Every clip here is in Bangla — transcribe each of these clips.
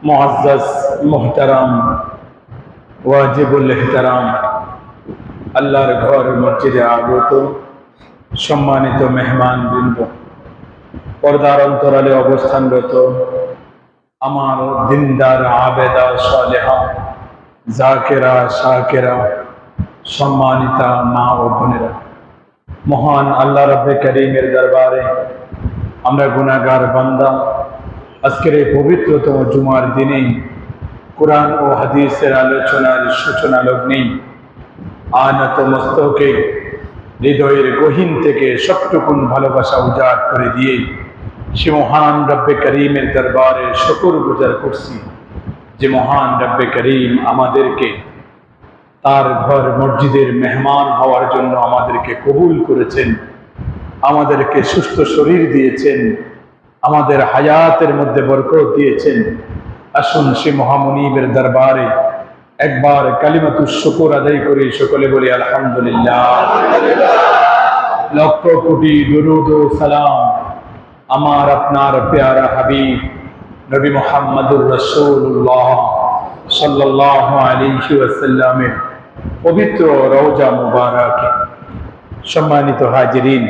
মুআজ্জাজ মুহতারাম ওয়াজিবুল ইহতারাম আল্লাহর ঘর মসজিদে আগত সম্মানিত মেহমানবৃন্দ, পর্দার অন্তরালে অবস্থানরত আমার দিনদার আবেদা সালেহা জাকেরা শাকেরা সম্মানিতা মা ও বোনেরা, মহান আল্লাহ রব্বে করিমের দরবারে আমরা গুনাহগার বান্দা আজকের এই পবিত্রতম জুমার দিনে কোরআন ও হাদিসের আলোচনার সূচনা লগ্নেই আনত মস্তকে হৃদয়ের গহীন থেকে সবটুকুন ভালোবাসা উজাড় করে দিয়ে সে মহান রব্বে করিমের দরবারে শুকর গুজার করছি যে মহান রব্বে করিম আমাদেরকে তার ঘর মসজিদের মেহমান হওয়ার জন্য আমাদেরকে কবুল করেছেন, আমাদেরকে সুস্থ শরীর দিয়েছেন, আমাদের হায়াতের মধ্যে বরকত দিয়েছেন। আসুন সে মহামনিবের দরবারে একবার কালিমাতুশ শুকর আদায় করি, সকলে বলি আলহামদুলিল্লাহ। লক্ষ কোটি দুরূদ ও সালাম আমার আপনার প্যারা হাবিব নবী মুহাম্মদুর রাসূলুল্লাহ সাল্লাল্লাহু আলাইহি ওয়াসাল্লামের পবিত্র রওজা মুবারাকে। সম্মানিত হাজিরিন,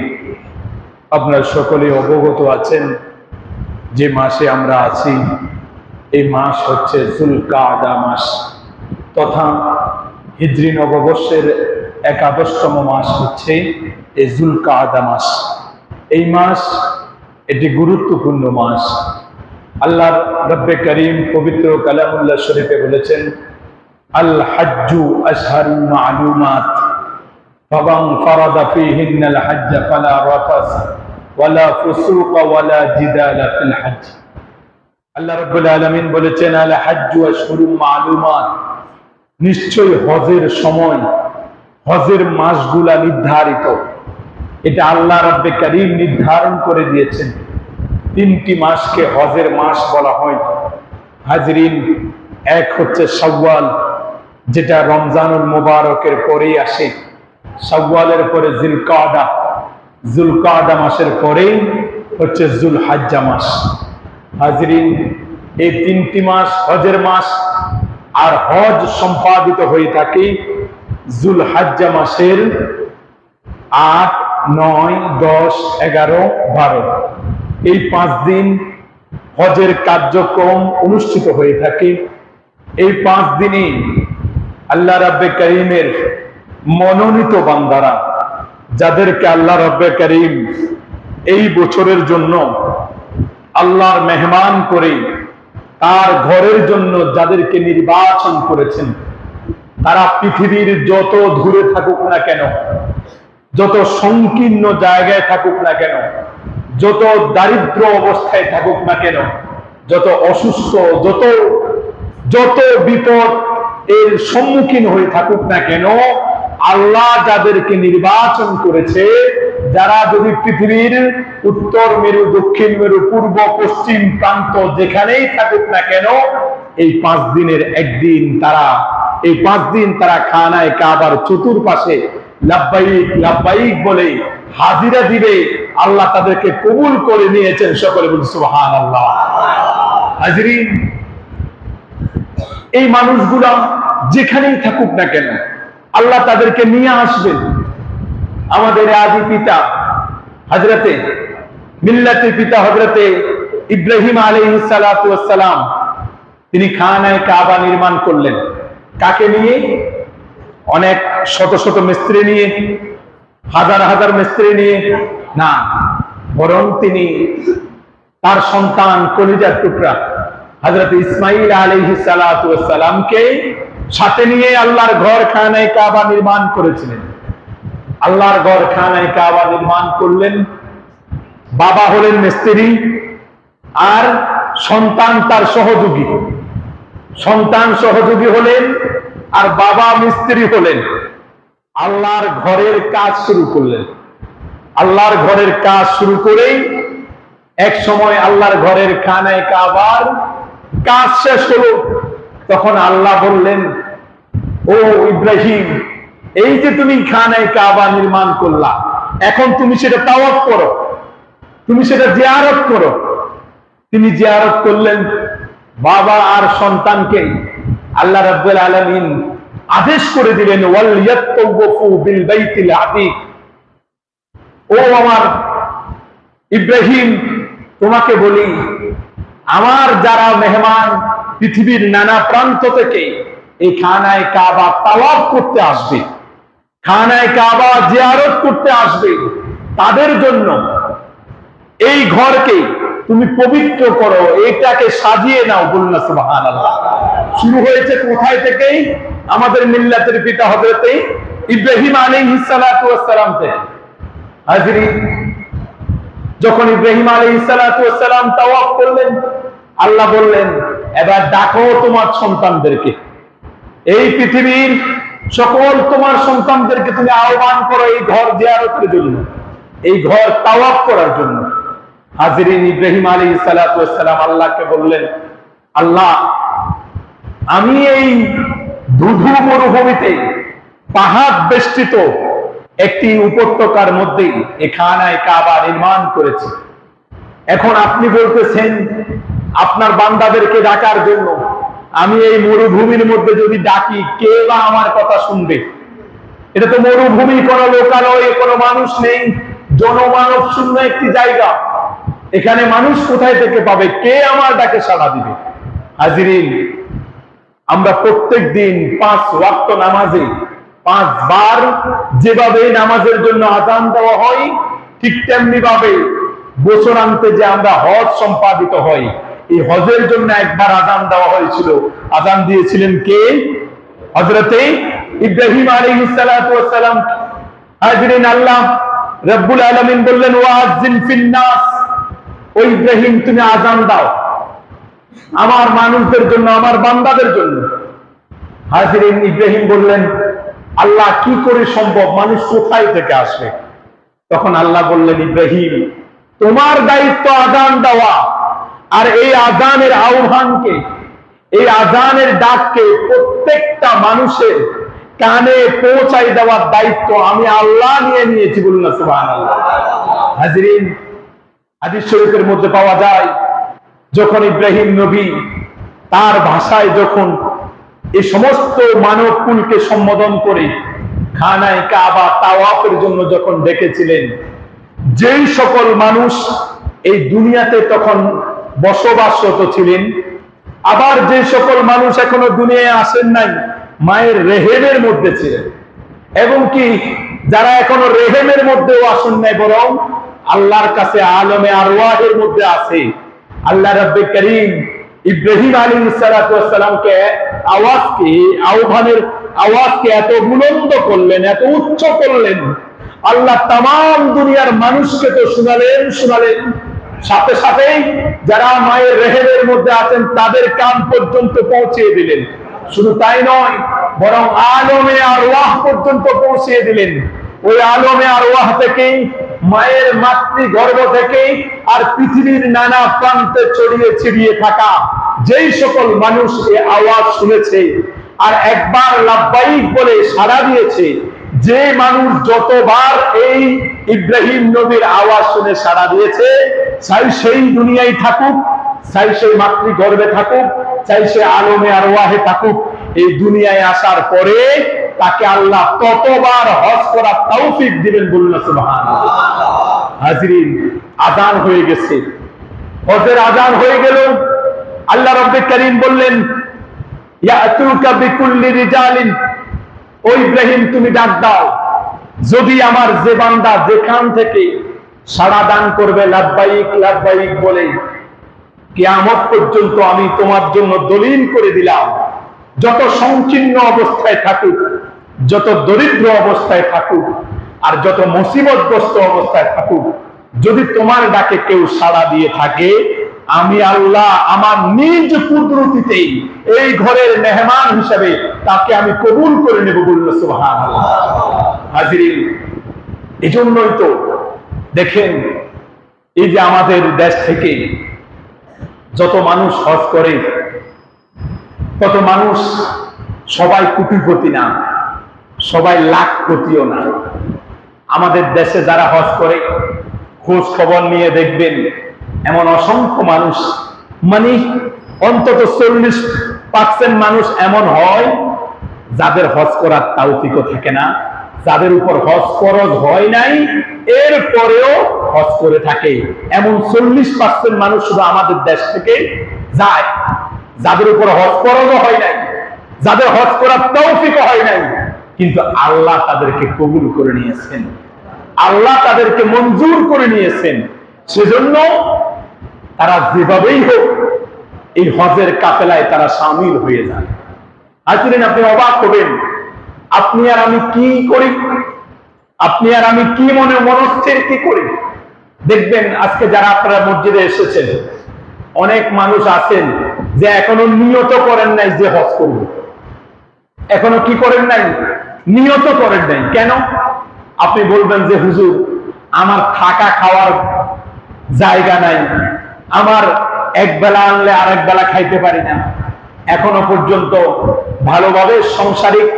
আপনারা সকলে অবগত আছেন যে মাসে আমরা আছি, এই মাস হচ্ছে যুলকাদা মাস তথা হিজরি নববর্ষের একাদশতম মাস হচ্ছে এই যুলকাদা মাস। এই মাস এটি গুরুত্বপূর্ণ মাস। আল্লাহ রব্বে করিম পবিত্র কালামুল্লাহ শরীফে বলেছেন, আল হাজ্জু আশহারুন মা'লুমাত ফামান ফারাদা ফীহিন্নাল হাজ্জ ফালা রাফাস ওয়ালা ফুসুকা ওয়ালা জিদালা ফিল হজ্জ। আল্লাহ রাব্বুল আলামিন বলেছেন, আল হাজ্জু আশহুরুম মা'লুমাত, নিশ্চয়ই হজের সময়, হজের মাসগুলা নির্ধারিত। এটা আল্লাহ রাব্বে করিম নির্ধারণ করে দিয়েছেন। তিনটি মাসকে হজের মাস বলা হয় হাজরিন। এক হচ্ছে শাওয়াল, যেটা রমজানুল মুবারকের পরেই আসে। শাওয়ালের পরে জিলকাদা, যুলকাদা মাসের পরেই হচ্ছে যুলহাজ্জা মাস। হাজরিন, এই তিনটি মাস হজের মাস, আর হজ সম্পাদিত হয়ে থাকে যুলহাজ্জা মাসের ৮, ৯, ১০, ১১, ১২ এই ৫ দিন হজের কার্যক্রম অনুষ্ঠিত হয়ে থাকে। এই ৫ দিনে আল্লাহ রাব্বে করিমের মনোনীত বান্দারা, যাদেরকে আল্লাহ রাব্বে করিম এই বছরের জন্য আল্লাহর মেহমান করে তার ঘরের জন্য যাদেরকে নির্বাচন করেছেন, তারা পৃথিবীর যত দূরে থাকুক না কেন, যত সংকীর্ণ জায়গায় থাকুক না কেন, যত দারিদ্র অবস্থায় থাকুক না কেন, যত অসুস্থ, যত বিপদ এর সম্মুখীন হয়ে থাকুক না কেন, আল্লাহ যাদেরকে নির্বাচন করেছে, যারা যদি পৃথিবীর উত্তর মেরু, দক্ষিণ মেরু, পূর্ব পশ্চিম প্রান্ত যেখানেই থাকুক না কেন, এই ৫ দিনের একদিন তারা, এই ৫ দিন তারা খানায়ে কাবার চতুর্পাশে লাব্বাইক লাব্বাইক বলে হাজিরা দিবে। আল্লাহ তাদেরকে কবুল করে নিয়েছেন, সকলে বলি সুবহানাল্লাহ। হাজরিন, এই মানুষগুলা যেখানেই থাকুক না কেন আল্লাহ তাদেরকে নিয়ে আসবেন। আমাদের আদি পিতা হযরতে মিল্লাতের পিতা হযরতে ইব্রাহিম আলাইহিস সালাতু ওয়াস সালাম, তিনি খানায়ে কাবা নির্মাণ করলেন। কাকে নিয়ে? অনেক শত শত মিস্ত্রি নিয়ে, হাজার হাজার মিস্ত্রি নিয়ে না, বরং তিনি তার সন্তান কলিজার টুকরা হযরতে ইসমাঈল আলাইহিস সালাতু ওয়াস সালামকে সাথে নিয়ে আল্লাহর ঘর খানায়ে কাবা নির্মাণ করেছিলেন। আল্লাহর ঘর খানায়ে কাবা নির্মাণ করলেন। বাবা হলেন মিস্ত্রি আর সন্তান তার সহযোগী। সন্তান সহযোগী হলেন আর বাবা মিস্ত্রি হলেন। আল্লাহর ঘরের কাজ শুরু করলেন। আল্লাহর ঘরের কাজ শুরু করেই এক সময় আল্লাহর ঘরের খানায়ে কাবার কাজ শেষ হলো। তখন আল্লাহ বললেন, ও ইব্রাহিম, এই যে তুমি খানায়ে কাবা নির্মাণ করলা, এখন তুমি সেটা তাওয়াফ করো, তুমি সেটা জিয়ারত করো। তিনি জিয়ারত করলেন। বাবা আর সন্তানকে আল্লাহ রাব্বুল আলামিন আদেশ করে দিলেন, ওয়াল ইয়াতাওয়াফু বিল বাইতিল আতীক। ও আমার ইব্রাহিম, তোমাকে বলি, আমার যারা মেহমান পৃথিবীর নানা প্রান্ত থেকে এই খানায়ে কাবা তাওয়াফ করতে আসবে, খানায়ে কাবা জিয়ারত করতে আসবে, তাদের জন্য এই ঘরকে তুমি পবিত্র করো, এটাকে সাজিয়ে নাও। বলুন না সুবহানাল্লাহ। শুরু হয়েছে কোথায় থেকে? আমাদের মিল্লাতের পিতা হযরত ইব্রাহিম আলাইহিস সালাতু ওয়াস সালাম থেকে। হাজরিন, যখন ইব্রাহিম আলাইহিস সালাতু ওয়াস সালাম তাওয়াফ করলেন, আল্লাহ বললেন, এবার ডাকো তোমার সন্তানদেরকে, এই পৃথিবীর সকল তোমার সন্তানদেরকে তুমি আহ্বান করো এই ঘর জিয়ারতের জন্য, এই ঘর তাওয়াফ করার জন্য। হাজরিন, ইব্রাহিম আলাইহিস সালাতু ওয়াস সালাম আল্লাহকে বললেন, আল্লাহ, আমি এই ধুধু মরুভূমিতে পাহাড় বেষ্টিত একটি উপত্যকার মধ্যে এই খানায়ে কাবা নির্মাণ করেছি। এখন আপনি বলতেছেন আপনার বান্দাদেরকে ডাকার জন্য। আমি এই মরুভূমির মধ্যে যদি ডাকি, কে বা আমার কথা শুনবে? এটা তো মরুভূমি, কোনো লোকালয়, কোনো মানুষ নেই, জনমানব শূন্য একটি জায়গা। এখানে মানুষ কোথায় থেকে পাবে? কে আমার ডাকে সাড়া দিবে? হাজরিন, আমরা প্রত্যেক দিন 5 ওয়াক্ত নামাজে 5 বার যেভাবে নামাজের জন্য আযান দেওয়া হয়, ঠিক তেমনি ভাবে বছরান্তে যে আমরা হজ সম্পাদিত হয়, এই হজের জন্য একবার আযান দেওয়া হয়েছিল। আযান দিয়েছিলেন কে? হযরতে ইব্রাহিম আলাইহিস সালাতু ওয়াস সালাম। হাজরিন, আল্লাহ রাব্বুল আলামিন বললেন, ওয়াজ্জিন ফিন নাস, ও ইব্রাহিম তুমি আযান দাও আমার মানুষদের জন্য, আমার বান্দাদের জন্য। হাজরিন, ইব্রাহিম বললেন, আল্লাহ কি করে সম্ভব? মানুষ কোথায় থেকে আসবে? তখন আল্লাহ বললেন, ইব্রাহিম, তোমার দায়িত্ব আযান দেওয়া, আর এই আযানের আহ্বানকে, এই আযানের ডাককে প্রত্যেকটা মানুষের কানে পৌঁছাই দেওয়ার দায়িত্ব আমি আল্লাহ নিয়ে নিয়েছি। বলুন না সুবহানাল্লাহ। হাজরিন, হাদিস শরীফের মধ্যে পাওয়া যায়, যখন ইব্রাহিম নবী তার ভাষায় যখন এই সমস্ত মানব কুলকে সম্বোধন করে খানায়ে কাবা তাওয়াফের জন্য যখন ডেকেছিলেন, যেই সকল মানুষ এই দুনিয়াতে তখন বসবাসরত ছিলেন, আবার যে সকল মানুষ এখনো দুনিয়ায় আসেন নাই, মায়ের রেহেমের মধ্যে ছিলেন, এবং কি যারা এখনো রেহেমের মধ্যেও আসেন নাই, বরং আল্লাহর কাছে আলমে আরওয়াহের মধ্যে আছে, আল্লাহ রাব্বে করিম ইব্রাহিম আলাইহিস সালাতু ওয়াস সালামকে আহ্বানের আওয়াজকে এত বুলন্দ করলেন, এত উচ্চ করলেন, আল্লাহ তামাম দুনিয়ার মানুষকে তো শুনালেন, সাথে সাথেই যারা মায়ের রেহেমের মধ্যে আছেন তাদের কান পর্যন্ত পৌঁছে দিলেন। শুধু তাই নয়, বরং আলমে আরওয়াহ পর্যন্ত পৌঁছে দিলেন। ওই আলমে আরওয়াহ থেকেই, মায়ের মাতৃগর্ভ থেকেই, আর পৃথিবীর নানা প্রান্তে ছড়িয়ে ছিড়িয়ে থাকা যেই সকল মানুষ এই আওয়াজ শুনেছে আর একবার লাব্বাইক বলে সাড়া দিয়েছে, যে মানুষ যতবার এই ইব্রাহিম নবীর আওয়াজ শুনে সাড়া দিয়েছে, চাই সেই দুনিয়ায় থাকুক, চাই সেই মাতৃগর্ভে থাকুক, চাই সে আলমে আরওয়াহে থাকুক, এই দুনিয়ায় আসার পরে তাকে আল্লাহ ততবার হজ করার তৌফিক দিবেন। বলুন সুবহানাল্লাহ। হাজরিন, আযান হয়ে গেছে, হজের আযান হয়ে গেল। আল্লাহ রাব্বে করিম বললেন, ইয়াতুকা বিকুল্লি রিজালিন, ও ইব্রাহিম তুমি ডাক দাও, যদি আমার যে বান্দা যেখান থেকে সাড়া দান করবে লাব্বাইক লাব্বাইক বলে, কিয়ামত পর্যন্ত আমি তোমার জন্য দলিল করে দিলাম, যত সংকীর্ণ অবস্থায় থাকুক, যত দরিদ্র অবস্থায় থাকুক, আর যত মুসিবতগ্রস্ত অবস্থায় থাকুক, যদি তোমার ডাকে কেউ সাড়া দিয়ে থাকে, আমি আল্লাহ আমার নিজ কুদরতিতেই এই ঘরের মেহমান হিসাবে তাকে আমি কবুল করে নেব। বলল সুবহানাল্লাহ। হাজরিন, এজন্যই তো দেখেন, এই যে আমাদের দেশ থেকে যত মানুষ হজ করে, তত মানুষ সবাই কোটিপতি না, সবাই লাখপতিও না। আমাদের দেশে যারা হজ করে, খোঁজ খবর নিয়ে দেখবেন, এমন অসংখ্য মানুষ, মানে অন্তত 40% মানুষ এমন হয় যাদের হজ করার তাওফিকও থাকে না, যাদের উপর হজ ফরজ হয় নাই এরপরেও হজ করে থাকে। এমন 40% মানুষ শুধু আমাদের দেশ থেকে যায়, যাদের উপর হজ ফরজও হয় নাই, যাদের হজ করার তৌফিকও হয় নাই, কিন্তু আল্লাহ তাদেরকে কবুল করে নিয়েছেন, আল্লাহ তাদেরকে মঞ্জুর করে নিয়েছেন। সেজন্য তারা যেভাবেই হোক এই হজের কাফেলায় তারা শামিল হয়ে যায়। আসলে আপনি অবাক হবেন, আপনি আর আমি কি করি, আপনি আর আমি কি মনস্থির কি করি। দেখবেন আজকে যারা আপনারা মসজিদে এসেছেন, অনেক মানুষ আছেন যে এখনো নিয়ত করেন নাই যে হজ করব, এখনো কি করেন নাই, নিয়ত করেন নাই। কেন? আপনি বলবেন যে হুজুর আমার থাকা খাওয়ার জায়গা নাই, আমার এক বেলা আনলে আরেক বেলা খাইতে পারি না, এখনো পর্যন্ত ভালোভাবে সংসারিক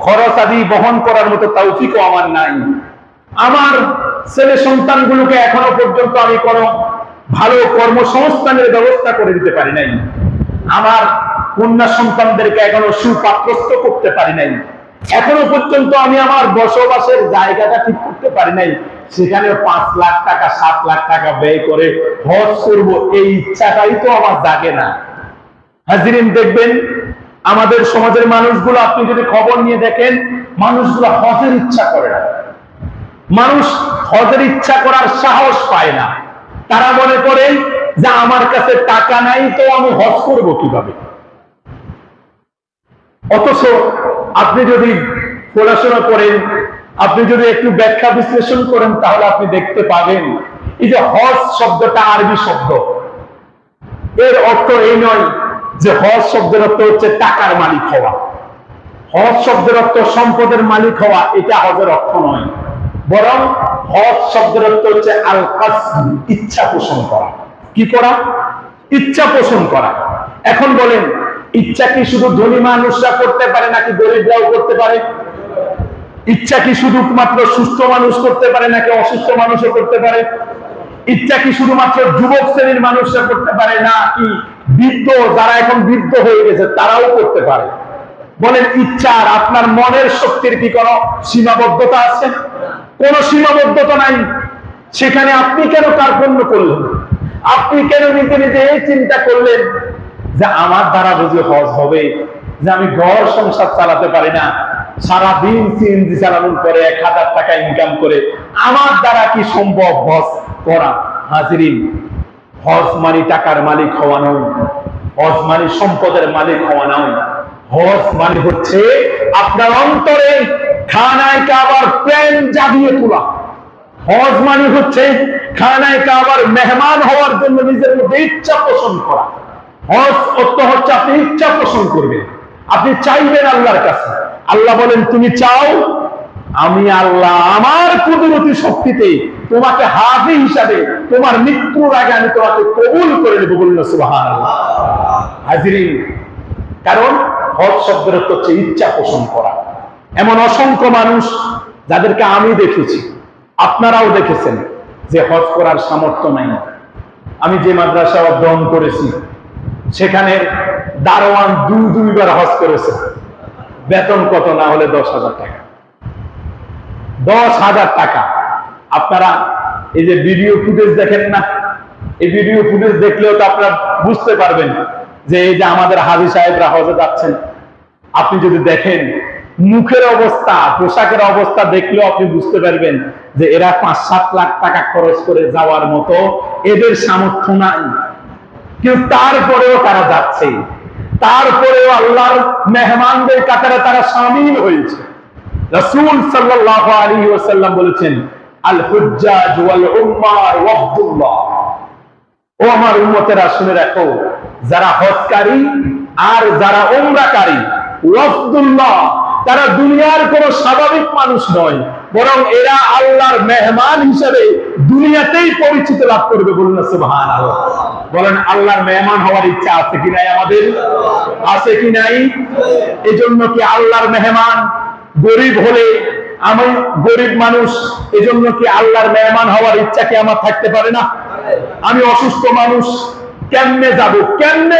খরচ আদি বহন করার মতো তৌফিকও আমার নাই, আমার ছেলে সন্তানগুলোকে এখনো পর্যন্ত আমি কোনো ভালো কর্মসংস্থানের ব্যবস্থা করে দিতে পারি নাই, আমার কন্যা সন্তানদেরকে এখনো সুপাত্রস্থ করতে পারি নাই, এখনো পর্যন্ত আমি আমার বসবাসের জায়গাটা ঠিক করতে পারি নাই, সেখানে 5 লাখ টাকা 7 লাখ টাকা ব্যয় করে হজ করব এই ইচ্ছাটাই তো আমার জাগে না। হাজিরিন, দেখবেন আমাদের সমাজের মানুষগুলো, আপনি যদি খবর নিয়ে দেখেন, মানুষগুলো হজের ইচ্ছা করে না, মানুষ হজের ইচ্ছা করার সাহস পায় না। তারা মনে করে যে আমার কাছে টাকা নাই তো আমি হজ করব কিভাবে। অথচ আপনি যদি পড়াশোনা করেন, আপনি যদি একটু ব্যাখ্যা বিশ্লেষণ করেন, তাহলে আপনি দেখতে পাবেন এই যে হজ শব্দটা আরবি শব্দ, এর অর্থ এই নয় যে হজ শব্দের অর্থ হচ্ছে টাকার মালিক হওয়া, হজ শব্দের অর্থ সম্পদের মালিক হওয়া, এটা হজের অর্থ নয়। বরং হজ শব্দের অর্থ হচ্ছে আল কাসব, ইচ্ছা পোষণ করা। কি করা? ইচ্ছা পোষণ করা। এখন বলেন, ইচ্ছা কি শুধু ধনী মানুষরা করতে পারে নাকি গরিবরাও করতে পারে? ইচ্ছা কি শুধুমাত্র সুস্থ মানুষ করতে পারে নাকি অসুস্থ মানুষও করতে পারে? ইচ্ছা কি শুধুমাত্র যুবক শ্রেণীর মানুষরা করতে পারে নাকি বৃদ্ধ, যারা এখন বৃদ্ধ হয়ে গেছে তারাও করতে পারে? বলেন, ইচ্ছার আপনার মনের শক্তির কি কোনো সীমাবদ্ধতা আছে? কোনো সীমাবদ্ধতা নাই। সেখানে আপনি কেন কার্পণ্য করলেন? আপনি কেন নিজে নিজে এই চিন্তা করলেন যে আমার দ্বারা বুঝি হজ হবে, যে আমি ঘর সংসার চালাতে পারি না, সারাদিন সিএনজি চালানোর পরে 1000 টাকা ইনকাম করে আমার দ্বারা কি সম্ভব হজ করা? হাজিরিন, হজ মানে টাকার মালিক হওয়া নয়, হজ মানে সম্পদের মালিক হওয়া নয়। হজ মানে হচ্ছে আপনার অন্তরে খানায় কাবার প্রেম জাগিয়ে তোলা। হজ মানে হচ্ছে খানায় কাবার মেহমান হওয়ার জন্য নিজের মধ্যে ইচ্ছা পোষণ করা। হজ অর্থ হচ্ছে আপনি ইচ্ছা পোষণ করবেন, আপনি চাইবেন আল্লাহর কাছে। আল্লাহ বলেন, তুমি চাও, আমি আল্লাহ আমার কুদরতি শক্তিতে তোমাকে হাফি হিসাবে তোমার মৃত্যুর আগে আমি তোমাকে কবুল করে নেব। বলল সুবহানাল্লাহ। হাজিরিন, কারণ হজ শব্দের অর্থ হচ্ছে ইচ্ছা পোষণ করা। এমন অসংখ্য মানুষ যাদেরকে আমি দেখেছি, আপনারাও দেখেছেন, যে হজ করার সামর্থ্য নাই। আমি যে মাদ্রাসা অধ্যয়ন করেছি সেখানে দারোয়ান দুইবার হজ করেছে, বেতন কত না হলে 10,000 টাকা। 10,000 টাকা। আপনারা এই যে ভিডিও ফুটেজ দেখেন না, এই ভিডিও ফুটেজ দেখলেও তো আপনারা বুঝতে পারবেন যে এই যে আমাদের হাজী সাহেবরা হজে যাচ্ছেন, আপনি যদি দেখেন মুখের অবস্থা, পোশাকের অবস্থা দেখলেও আপনি বুঝতে পারবেন যে এরা 5-7 লাখ টাকা খরচ করে যাওয়ার মতো এদের সামর্থ্য নাই। কিন্তু তারপরেও তারা যাচ্ছে, তারপরেও আল্লাহর মেহমানদের কাতারে তারা শামিল হয়েছে। রাসূল সাল্লাল্লাহু আলাইহি ওয়াসাল্লাম বলেছেন, আল হুজ্জাজ ওয়াল উম্মার ওয়াফদুল্লাহ। ও আমার উম্মতেরা, শুনে রাখো, যারা হজকারী আর যারা উমরাকারী, ওয়াফদুল্লাহ, তারা দুনিয়ার কোন স্বাভাবিক মানুষ নয়, বরং এরা আল্লাহর মেহমান হিসেবে দুনিয়াতেই পরিচিত লাভ করবে। বলুন সুবহানাল্লাহ। বলেন, আল্লাহর মেহমান হওয়ার ইচ্ছা আছে কি নাই? আমাদের আছে কি নাই? এজন্য কি আল্লাহর মেহমান গরিব হলে, আমি গরিব মানুষ, এজন্য কি আল্লাহর মেহমান হওয়ার ইচ্ছা কি আমার থাকতে পারে না? আমি অসুস্থ মানুষ, কেমনে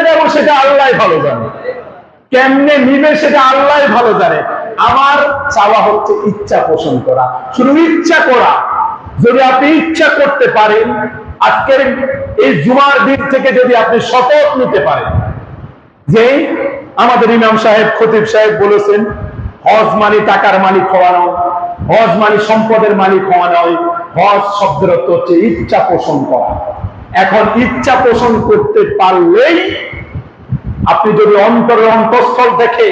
যাব সেটা আল্লাহ ভালো জানে, কেমনে নিবে সেটা আল্লাহ ভালো জানে। আমার চাওয়া হচ্ছে ইচ্ছা পোষণ করা, শুধু ইচ্ছা করা। যদি আপনি ইচ্ছা করতে পারেন, আজকের এই জুমার দিন থেকে যদি আপনি শপথ নিতে পারেন যে আমাদের ইমাম সাহেব, খতিব সাহেব বলেছেন হজ মানে টাকার মালিক হওয়া নয়, হজ মানে সম্পদের মালিক হওয়া নয়, হজ শব্দের অর্থ হচ্ছে ইচ্ছা পোষণ করা। এখন ইচ্ছা পোষণ করতে পারলেই আপনি যদি অন্তরের অন্তঃস্থল থেকে,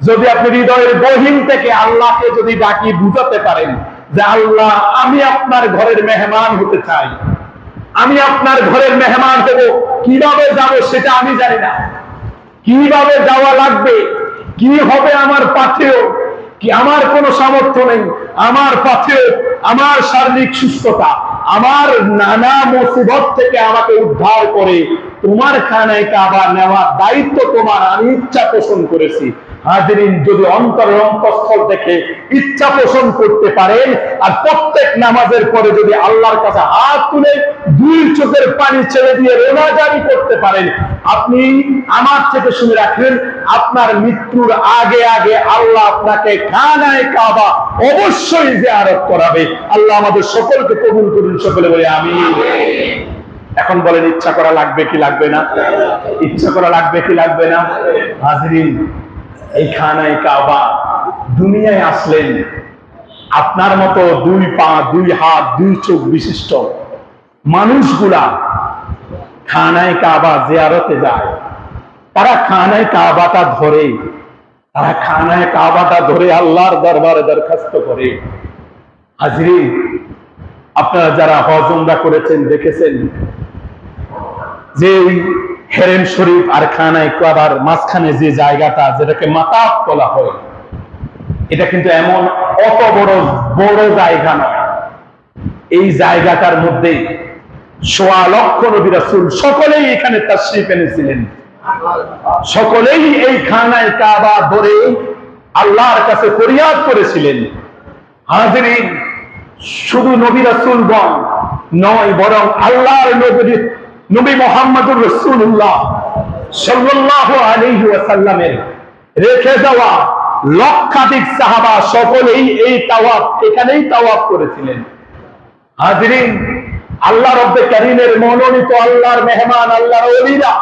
যদি আপনি হৃদয়ের গহীন থেকে আল্লাহকে যদি ডাকি বুঝাতে পারেন যে আল্লাহ, আমি আপনার ঘরের মেহমান হতে চাই, আমি আপনার ঘরের মেহমান হব, কিভাবে যাব সেটা আমি জানি না, কিভাবে যাওয়া লাগবে, কি হবে আমার পাথেও, কি আমার কোনো সামর্থ্য নেই, আমার পাথেও আমার শারীরিক সুস্থতা, আমার নানা মুসিবত থেকে আমাকে উদ্ধার করে তোমার খানায় কাবা নেওয়ার দায়িত্ব তোমার, আমি ইচ্ছা পোষণ করেছি। হাজিরিন, যদি অন্তরের অন্তঃস্থল থেকে ইচ্ছা পোষণ করতে পারেন আর প্রত্যেক নামাজের পরে যদি আল্লাহর কাছে হাত তুলে দুই চোখের পানি ছেড়ে দিয়ে রোনাজারি করতে পারেন, আপনি আমার থেকে শুনে রাখেন, আপনার মৃত্যুর আগে আগে আল্লাহ আপনাকে খানায় কাবা অবশ্যই জিয়ারত করাবে। আল্লাহ আমাদের সকলকে কবুল করুন, সকলে বলে আমিন। এখন বলেন, ইচ্ছা করা লাগবে কি লাগবে না? ইচ্ছা করা লাগবে কি লাগবে না? হাজিরিন, এই খানায় কাবা দুনিয়ায় আসলেন আপনার মতো দুই পা, দুই হাত, দুই চোখ বিশিষ্ট মানুষগুলা খানায় কাবা জিয়ারতে যায়। তারা খানায় কাবাটা ধরে, তারা খানায় কাবাটা ধরে আল্লাহর দরবারে দরখাস্ত করে। হাজিরিন, আপনারা যারা হজ উমরা করেছেন দেখেছেন যে হেরেম শরীফ আর খানায় কাবার মাঝখানে যে জায়গাটা, যেটাকে মাতাফ বলা হয়, এটা কিন্তু এমন অত বড় জায়গা নয়। এই জায়গাটার মধ্যে ১.৫ লক্ষ নবী রাসূল সকলেই এখানে তাশরীফ এনেছিলেন, সকলেই এই খানায় কাবা ধরে আল্লাহর কাছে ফরিয়াদ করেছিলেন। হাজিরিন, শুধু নবী রাসূলগণ নয়, বরং আল্লাহর নবী মুহাম্মদুর রাসূলুল্লাহ সাল্লাল্লাহু আলাইহি ওয়াসাল্লামের রেখে যাওয়া লক্ষাধিক সাহাবা সকলেই এই তাওয়াফ, এখানেই তাওয়াফ করেছিলেন। হাজিরিন, আল্লাহ রব্বে কারীমের মনোনীত আল্লাহর মেহমান, আল্লাহর ওলিরা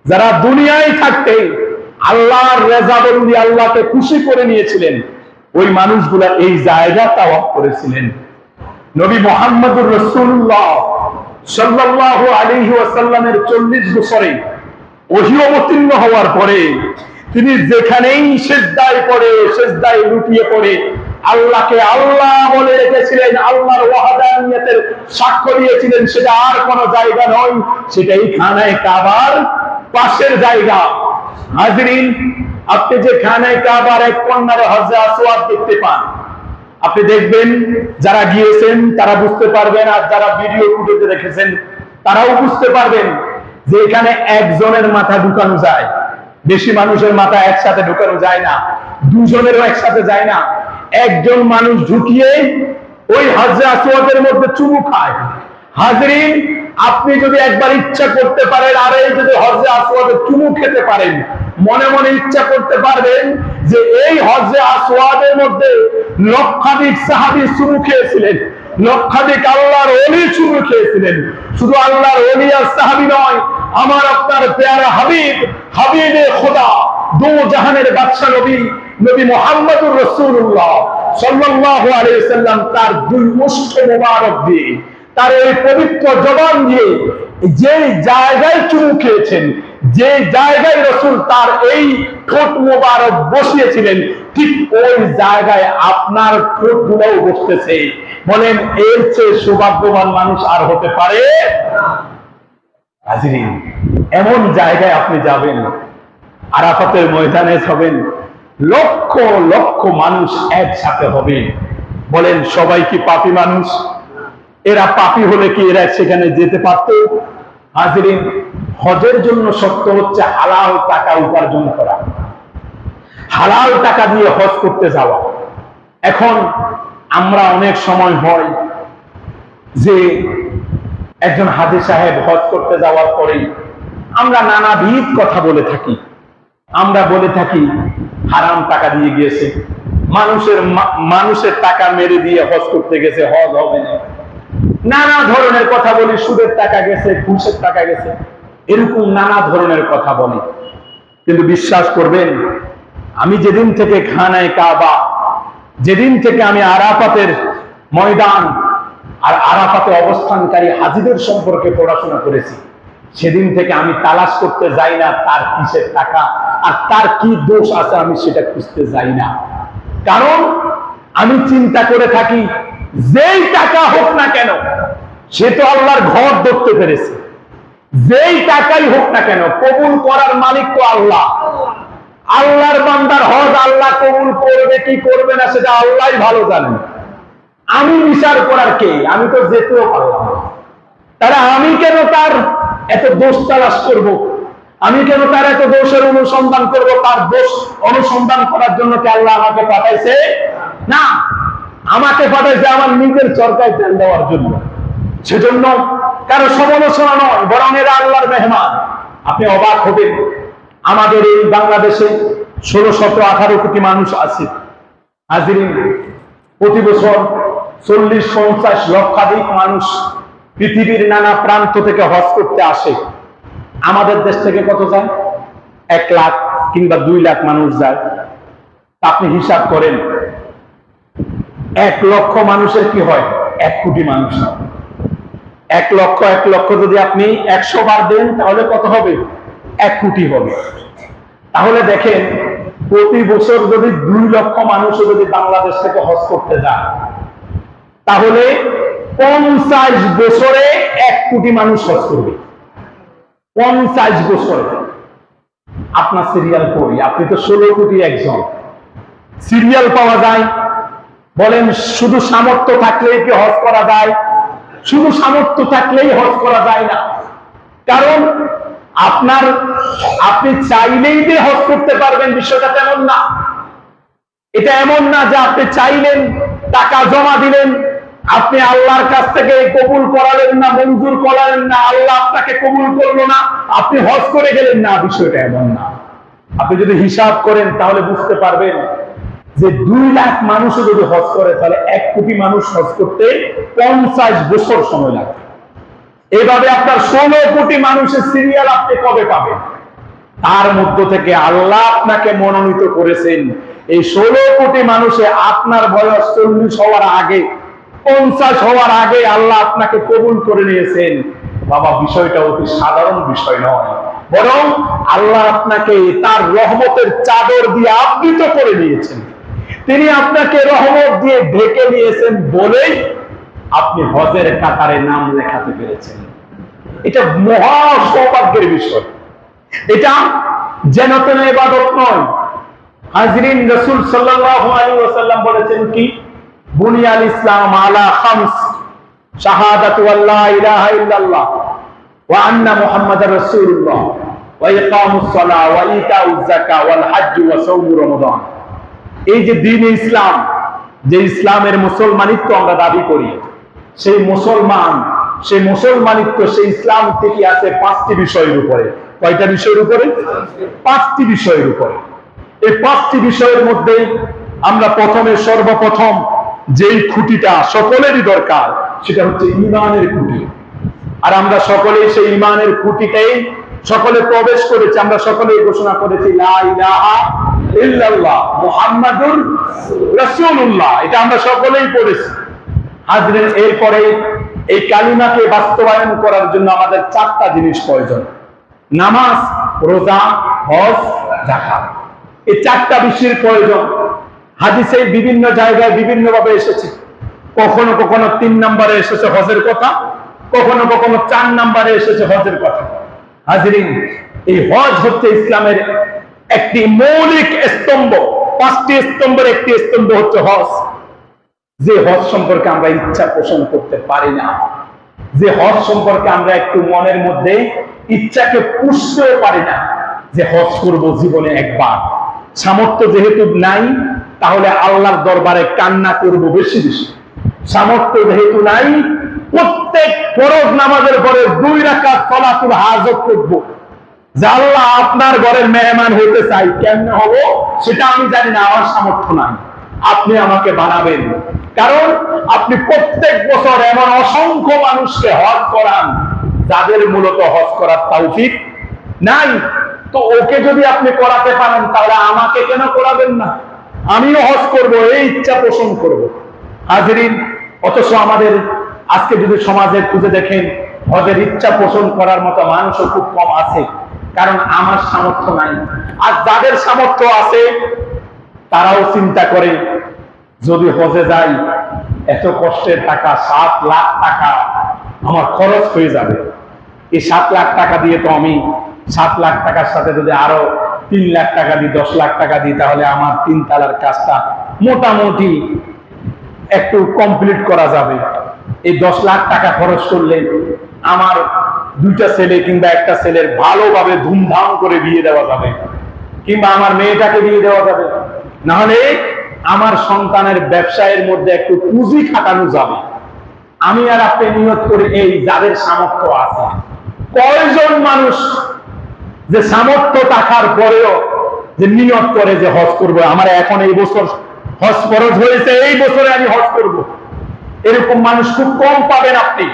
যারা দুনিয়ায় থাকতে আল্লাহর রেজাবন্দি, আল্লাহকে খুশি করে নিয়েছিলেন, ওই মানুষগুলা এই জায়গা তাওয়াফ করেছিলেন। নবী মুহাম্মদুর রাসূলুল্লাহ সাল্লাল্লাহু আলাইহি ওয়াসাল্লামের 40 বছরে ওহী অবতীর্ণ হওয়ার পরে তিনি যেখানেই সিজদায় পড়ে, সিজদায় লুটিয়ে পড়ে আল্লাহকে আল্লাহ বলে রেখেছিলেন, আল্লাহর ওয়াহদানিয়তের সাক্ষ্য দিয়েছিলেন। সেটা আর কোনো জায়গা নয়, সেটা এই খানায় কাবার পাশের জায়গা। হাজিরিন, আপনি যে খানায় কাবার এক কর্নারে হজরে আসওয়াদ দেখতে পান, আপনি দেখবেন, যারা গিয়েছেন তারা বুঝতে পারবেন, আর যারা ভিডিও ফুটেজে দেখেছেন তারাও বুঝতে পারবেন যে এখানে একজনের মাথা ঢুকানো যায়, বেশি মানুষের মাথা একসাথে ঢুকানো যায় না, দুজনেরও একসাথে যায় না। একজন মানুষ ঢুকিয়ে ওই হজরে আসওয়াদের মধ্যে চুমু খায়। হাজিরিন, আপনি যদি একবার ইচ্ছা করতে পারেন আর এই যদি হজরে আসওয়াদে চুমু খেতে পারেন, মনে মনে ইচ্ছা করতে পারবেন যে এই হজরে আসওয়াদের মধ্যে লক্ষাধিক সাহাবী চুমু খেয়েছিলেন, লক্ষাধিক আল্লাহর ওলি চুমু খেয়েছিলেন। শুধু আল্লাহর ওলি আর সাহাবী নয়, আমার আপনার প্যারা হাবিব, হাবিবে খোদা, দু জাহানের বাদশা নবী, নবী মুহাম্মদুর রাসূলুল্লাহ সাল্লাল্লাহু আলাইহি ওয়াসাল্লাম তার দুই মুষ্ঠ মোবারক দিয়ে, তার এই পবিত্র জবান দিয়ে যে জায়গায় চুমু খেয়েছেন, যে জায়গায় রাসূল তার এই ঠোঁট মোবারক বসিয়েছিলেন, ঠিক ওই জায়গায় আপনার ঠোঁটগুলোও বসতেছে। বলেন, এর চেয়ে সৌভাগ্যবান মানুষ আর হতে পারে? হাজিরিন, এমন জায়গায় আপনি যাবেন, আরাফাতের ময়দানে হবেন, লক্ষ লক্ষ মানুষ একসাথে হবে। বলেন, সবাই কি পাপী মানুষ? এরা পাপী হলে কি এরা সেখানে যেতে পারত? হাজিরিন, হজের জন্য শর্ত হচ্ছে হালাল টাকা উপার্জন করা, হালাল টাকা দিয়ে হজ করতে যাওয়া। এখন আমরা অনেক সময় হয় যে একজন হাজী সাহেব হজ করতে যাওয়ার পরেই আমরা নানাবিধ কথা বলে থাকি। আমরা বলে থাকি হারাম টাকা দিয়ে গিয়েছে, মানুষের টাকা মেরে দিয়ে হজ করতে গেছে, হজ হবে না। নানা ধরনের কথা বলি, সুদের টাকা গেছে, ঘুষের টাকা গেছে, এরকম নানা ধরনের কথা বলি। কিন্তু বিশ্বাস করবেন, আমি যেদিন থেকে খানায় কাবা, যেদিন থেকে আমি আরাফাতের ময়দান আর আরাফাতে অবস্থানকারী হাজীদের সম্পর্কে পড়াশোনা করেছি, সেদিন থেকে আমি তালাশ করতে যাই না তার কিসের টাকা আর তার কি দোষ আছে, আমি সেটা খুঁজতে যাই না। কারণ আমি চিন্তা করে থাকি, যেই টাকা হোক না কেন সে তো আল্লাহর ঘর ধরতে পেরেছে। যেই টাকাই হোক না কেন কবুল করার মালিক তো আল্লাহ। আল্লাহর বান্দার হজ আল্লাহ কবুল করবে কি করবে না সেটা আল্লাহই ভালো জানেন। আমি বিচার করার কে? আমি তো যেতেও পারলাম না। তারা আমি কেন তার এত দোষ তালাশ করব? আমি কেন তার এত দোষের অনুসন্ধান করব? তার দোষ অনুসন্ধান করার জন্য কি আল্লাহ আমাকে পাঠাইছে? না, আমাকে পাঠাইছে আমার নিজের চরকায় তেল দেওয়ার জন্য। সেজন্য কারো সমালোচনা নয়, বরং এরা আল্লাহর মেহমান। আপনি অবাক হবেন, আমাদের এই বাংলাদেশে 16-17-18 কোটি মানুষ আছে। হাজিরিন, প্রতি বছর 40-50 লক্ষাধিক মানুষ পৃথিবীর নানা প্রান্ত থেকে হজ করতে আসে। আমাদের দেশ থেকে কত যায়? 1 লাখ কিংবা 2 লাখ মানুষ যায়। আপনি হিসাব করেন, 1 লক্ষ মানুষের কি হয়? 1 কোটি মানুষ। 1 লক্ষ যদি আপনি 100 বার দেন তাহলে কত হবে? 1 কোটি হবে। তাহলে দেখেন, প্রতি বছর যদি 2 লক্ষ মানুষ যদি বাংলাদেশ থেকে হজ করতে যায়, তাহলে 50 বছরে 1 কোটি মানুষ হজ করবে। 50 বছরে। আপনার সিরিয়াল কই? আপনি তো 16 কোটি একজন। সিরিয়াল পাওয়া যায়? বলেন, শুধু সামর্থ্য থাকলেই কি হজ করা যায়? শুধু সামর্থ্য থাকলেই হজ করা যায় না। কারণ আপনি চাইলেই যে হজ করতে পারবেন বিষয়টা তেমন না। এটা এমন না যে আপনি চাইলেন, টাকা জমা দিলেন, আপনি আল্লাহর কাছ থেকে কবুল করালেন না, মঞ্জুর করালেন না, আল্লাহ আপনাকে কবুল করলো না, আপনি হজ করে গেলেন না। বিষয়টা এমন না। আপনি যদি হিসাব করেন তাহলে বুঝতে পারবেন যে 2 লাখ মানুষও যদি হজ করে তাহলে 1 কোটি মানুষ হজ করতে 50 বছর সময় লাগবে। এভাবে আপনার 16 কোটি মানুষের সিরিয়াল আপনি কবে পাবেন? তার মধ্য থেকে আল্লাহ আপনাকে মনোনীত করেছেন। এই 16 কোটি মানুষে আপনার বয়স 40 হওয়ার আগে, 50 হওয়ার আগে আল্লাহ আপনাকে কবুল করে নিয়েছেন। বাবা, বিষয়টা অতি সাধারণ বিষয় নয়, বরং আল্লাহ আপনাকে তার রহমতের চাদর দিয়ে আবৃত করে নিয়েছেন। তিনি আপনাকে রহমত দিয়ে ঢেকে নিয়েছেন বলেই আপনি হজের কাতারে নাম লেখাতে পেরেছেন। এটা মহা সৌভাগ্যের বিষয়। এটা যেন তেন ইবাদত নয়। হাজরিন, রাসূল সাল্লাল্লাহু আলাইহি ওয়াসাল্লাম বলেছেন কি, বুনিয়াল ইসলাম আলা খামস, শাহাদাতু আল্লা ইলাহা ইল্লাল্লাহ ওয়া আন্না মুহাম্মাদার রাসূলুল্লাহ ওয়া ইকামুস সালাহ ওয়া ইতাউজ যাকাত ওয়াল হজ্জ ওয়া সাওম রমাদান। এই যে দ্বীন ইসলাম, যে ইসলামের মুসলমানিত্ব আমরা দাবি করি, সেই মুসলমানিত্ব, সেই ইসলাম থেকে আছে 5টি বিষয়ের উপরে। কয়টা বিষয়ের উপরে? 5টি বিষয়ের উপরে। এই 5টি বিষয়ের মধ্যে আমরা সর্বপ্রথম যেই খুঁটিটা সকলেরই দরকার, সেটা হচ্ছে ঈমানের খুঁটি। আর আমরা সকলেই সেই ঈমানের খুঁটিতেই সকলে প্রবেশ করেছি। আমরা সকলেই ঘোষণা করেছি লা ইলাহা ইল্লাল্লাহ মুহাম্মাদুর রাসূলুল্লাহ। এটা আমরা সকলেই পড়েছি। হাজরিন, এরপরে এই কালিমাকে বাস্তবায়ন করার জন্য আমাদের 4টা জিনিস প্রয়োজন: নামাজ, রোজা, হজ, যাকাত। এই 4টা বিষয়ের প্রয়োজন। হাদিসে বিভিন্ন জায়গায় বিভিন্ন ভাবে এসেছে। কখনো কখনো 3 নম্বরে এসেছে হজের কথা, কখনো কখনো 4 নম্বরে এসেছে হজের কথা। হাজরিন, এই হজ হচ্ছে ইসলামের একটি মৌলিক স্তম্ভ। 5টি স্তম্ভের একটি স্তম্ভ হচ্ছে হজ। যে হজ সম্পর্কে আমরা ইচ্ছা পোষণ করতে পারি না, যে হজ সম্পর্কে আমরা একটু মনের মধ্যে ইচ্ছাকে পুষতেও পারি না যে হজ করব জীবনে একবার, সামর্থ্য যেহেতু নাই তাহলে আল্লাহর দরবারে কান্না করব বেশি বেশি। সামর্থ্য যেহেতু নাই, প্রত্যেক প্রত্যেক ফরজ নামাজের পরে 2 রাকাত সালাতুল হাজত করব, যে আল্লাহ আপনার ঘরের মেহমান হতে চাই, কেমনে হবো সেটা আমি জানি না, আমার সামর্থ্য নাই, আপনি আমাকে বানাবেন। কারণ আপনি প্রত্যেক বছর এমন অসংখ্য মানুষকে হজ করান যাদের মূলত হজ করার তৌফিক নাই। তো ওকে যদি আপনি করাতে পারেন তাহলে আমাকে কেন করাবেন না? আমিও হজ করব, এই ইচ্ছা পোষণ করব। হাজিরিন, অথচ আমাদের আজকে যদি সমাজে খুঁজে দেখেন, হজের ইচ্ছা পোষণ করার মতো মানুষও খুব কম আছে, কারণ আমার সামর্থ্য নাই। আর যাদের সামর্থ্য আছে তারাও চিন্তা করে যদি হজে যাই, এত কষ্টের টাকা, 7 লাখ টাকা আমার খরচ হয়ে যাবে, এই 7 লাখ টাকা দিয়ে তো আমি 7 লাখ টাকার সাথে যদি আরো 3 লাখ টাকা দিই, 10 লাখ টাকা দিই, তাহলে আমার 3 তালার কাজটা মোটামুটি একটু কমপ্লিট করা যাবে। এই 10 লাখ টাকা খরচ করলে আমার 2টা ছেলে কিংবা একটা ছেলের ভালোভাবে ধুমধাম করে বিয়ে দেওয়া যাবে, কিংবা আমার মেয়েটাকে বিয়ে দেওয়া যাবে, না হলে আমার সন্তানের ব্যবসায়ের মধ্যে একটু পুঁজি খাটানো যাবে। আমি আর আপনি নিয়ত করি, এই যাদের সামর্থ্য আছে, কয়জন মানুষ যে সামর্থ্য থাকার পরেও যে নিয়ত করে যে হজ করবো, আমার এখন এই বছর হজ ফরজ হয়েছে, এই বছরে আমি হজ করব, এরকম মানুষ খুব কম পাবেন আপনি।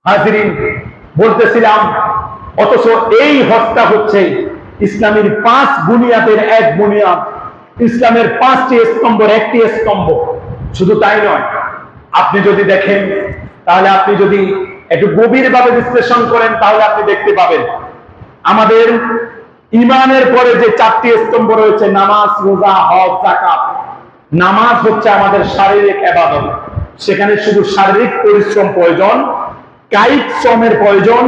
হাজিরিন, বলতেছিলাম, অথচ এই হজটা হচ্ছে ইসলামের 5 বুনিয়াদের এক বুনিয়াদ, ইসলামের 5টি স্তম্ভের একটি স্তম্ভ। শুধু তাই নয়, আপনি যদি দেখেন, তাহলে আপনি যদি একটু গভীরভাবে বিশ্লেষণ করেন তাহলে আপনি দেখতে পাবেন আমাদের ঈমানের পরে যে 4টি স্তম্ভ রয়েছে, নামাজ, রোজা, হজ, যাকাত। নামাজ হচ্ছে আমাদের শারীরিক ইবাদত, সেখানে শুধু শারীরিক পরিশ্রম প্রয়োজন, কায়িক শ্রমের প্রয়োজন,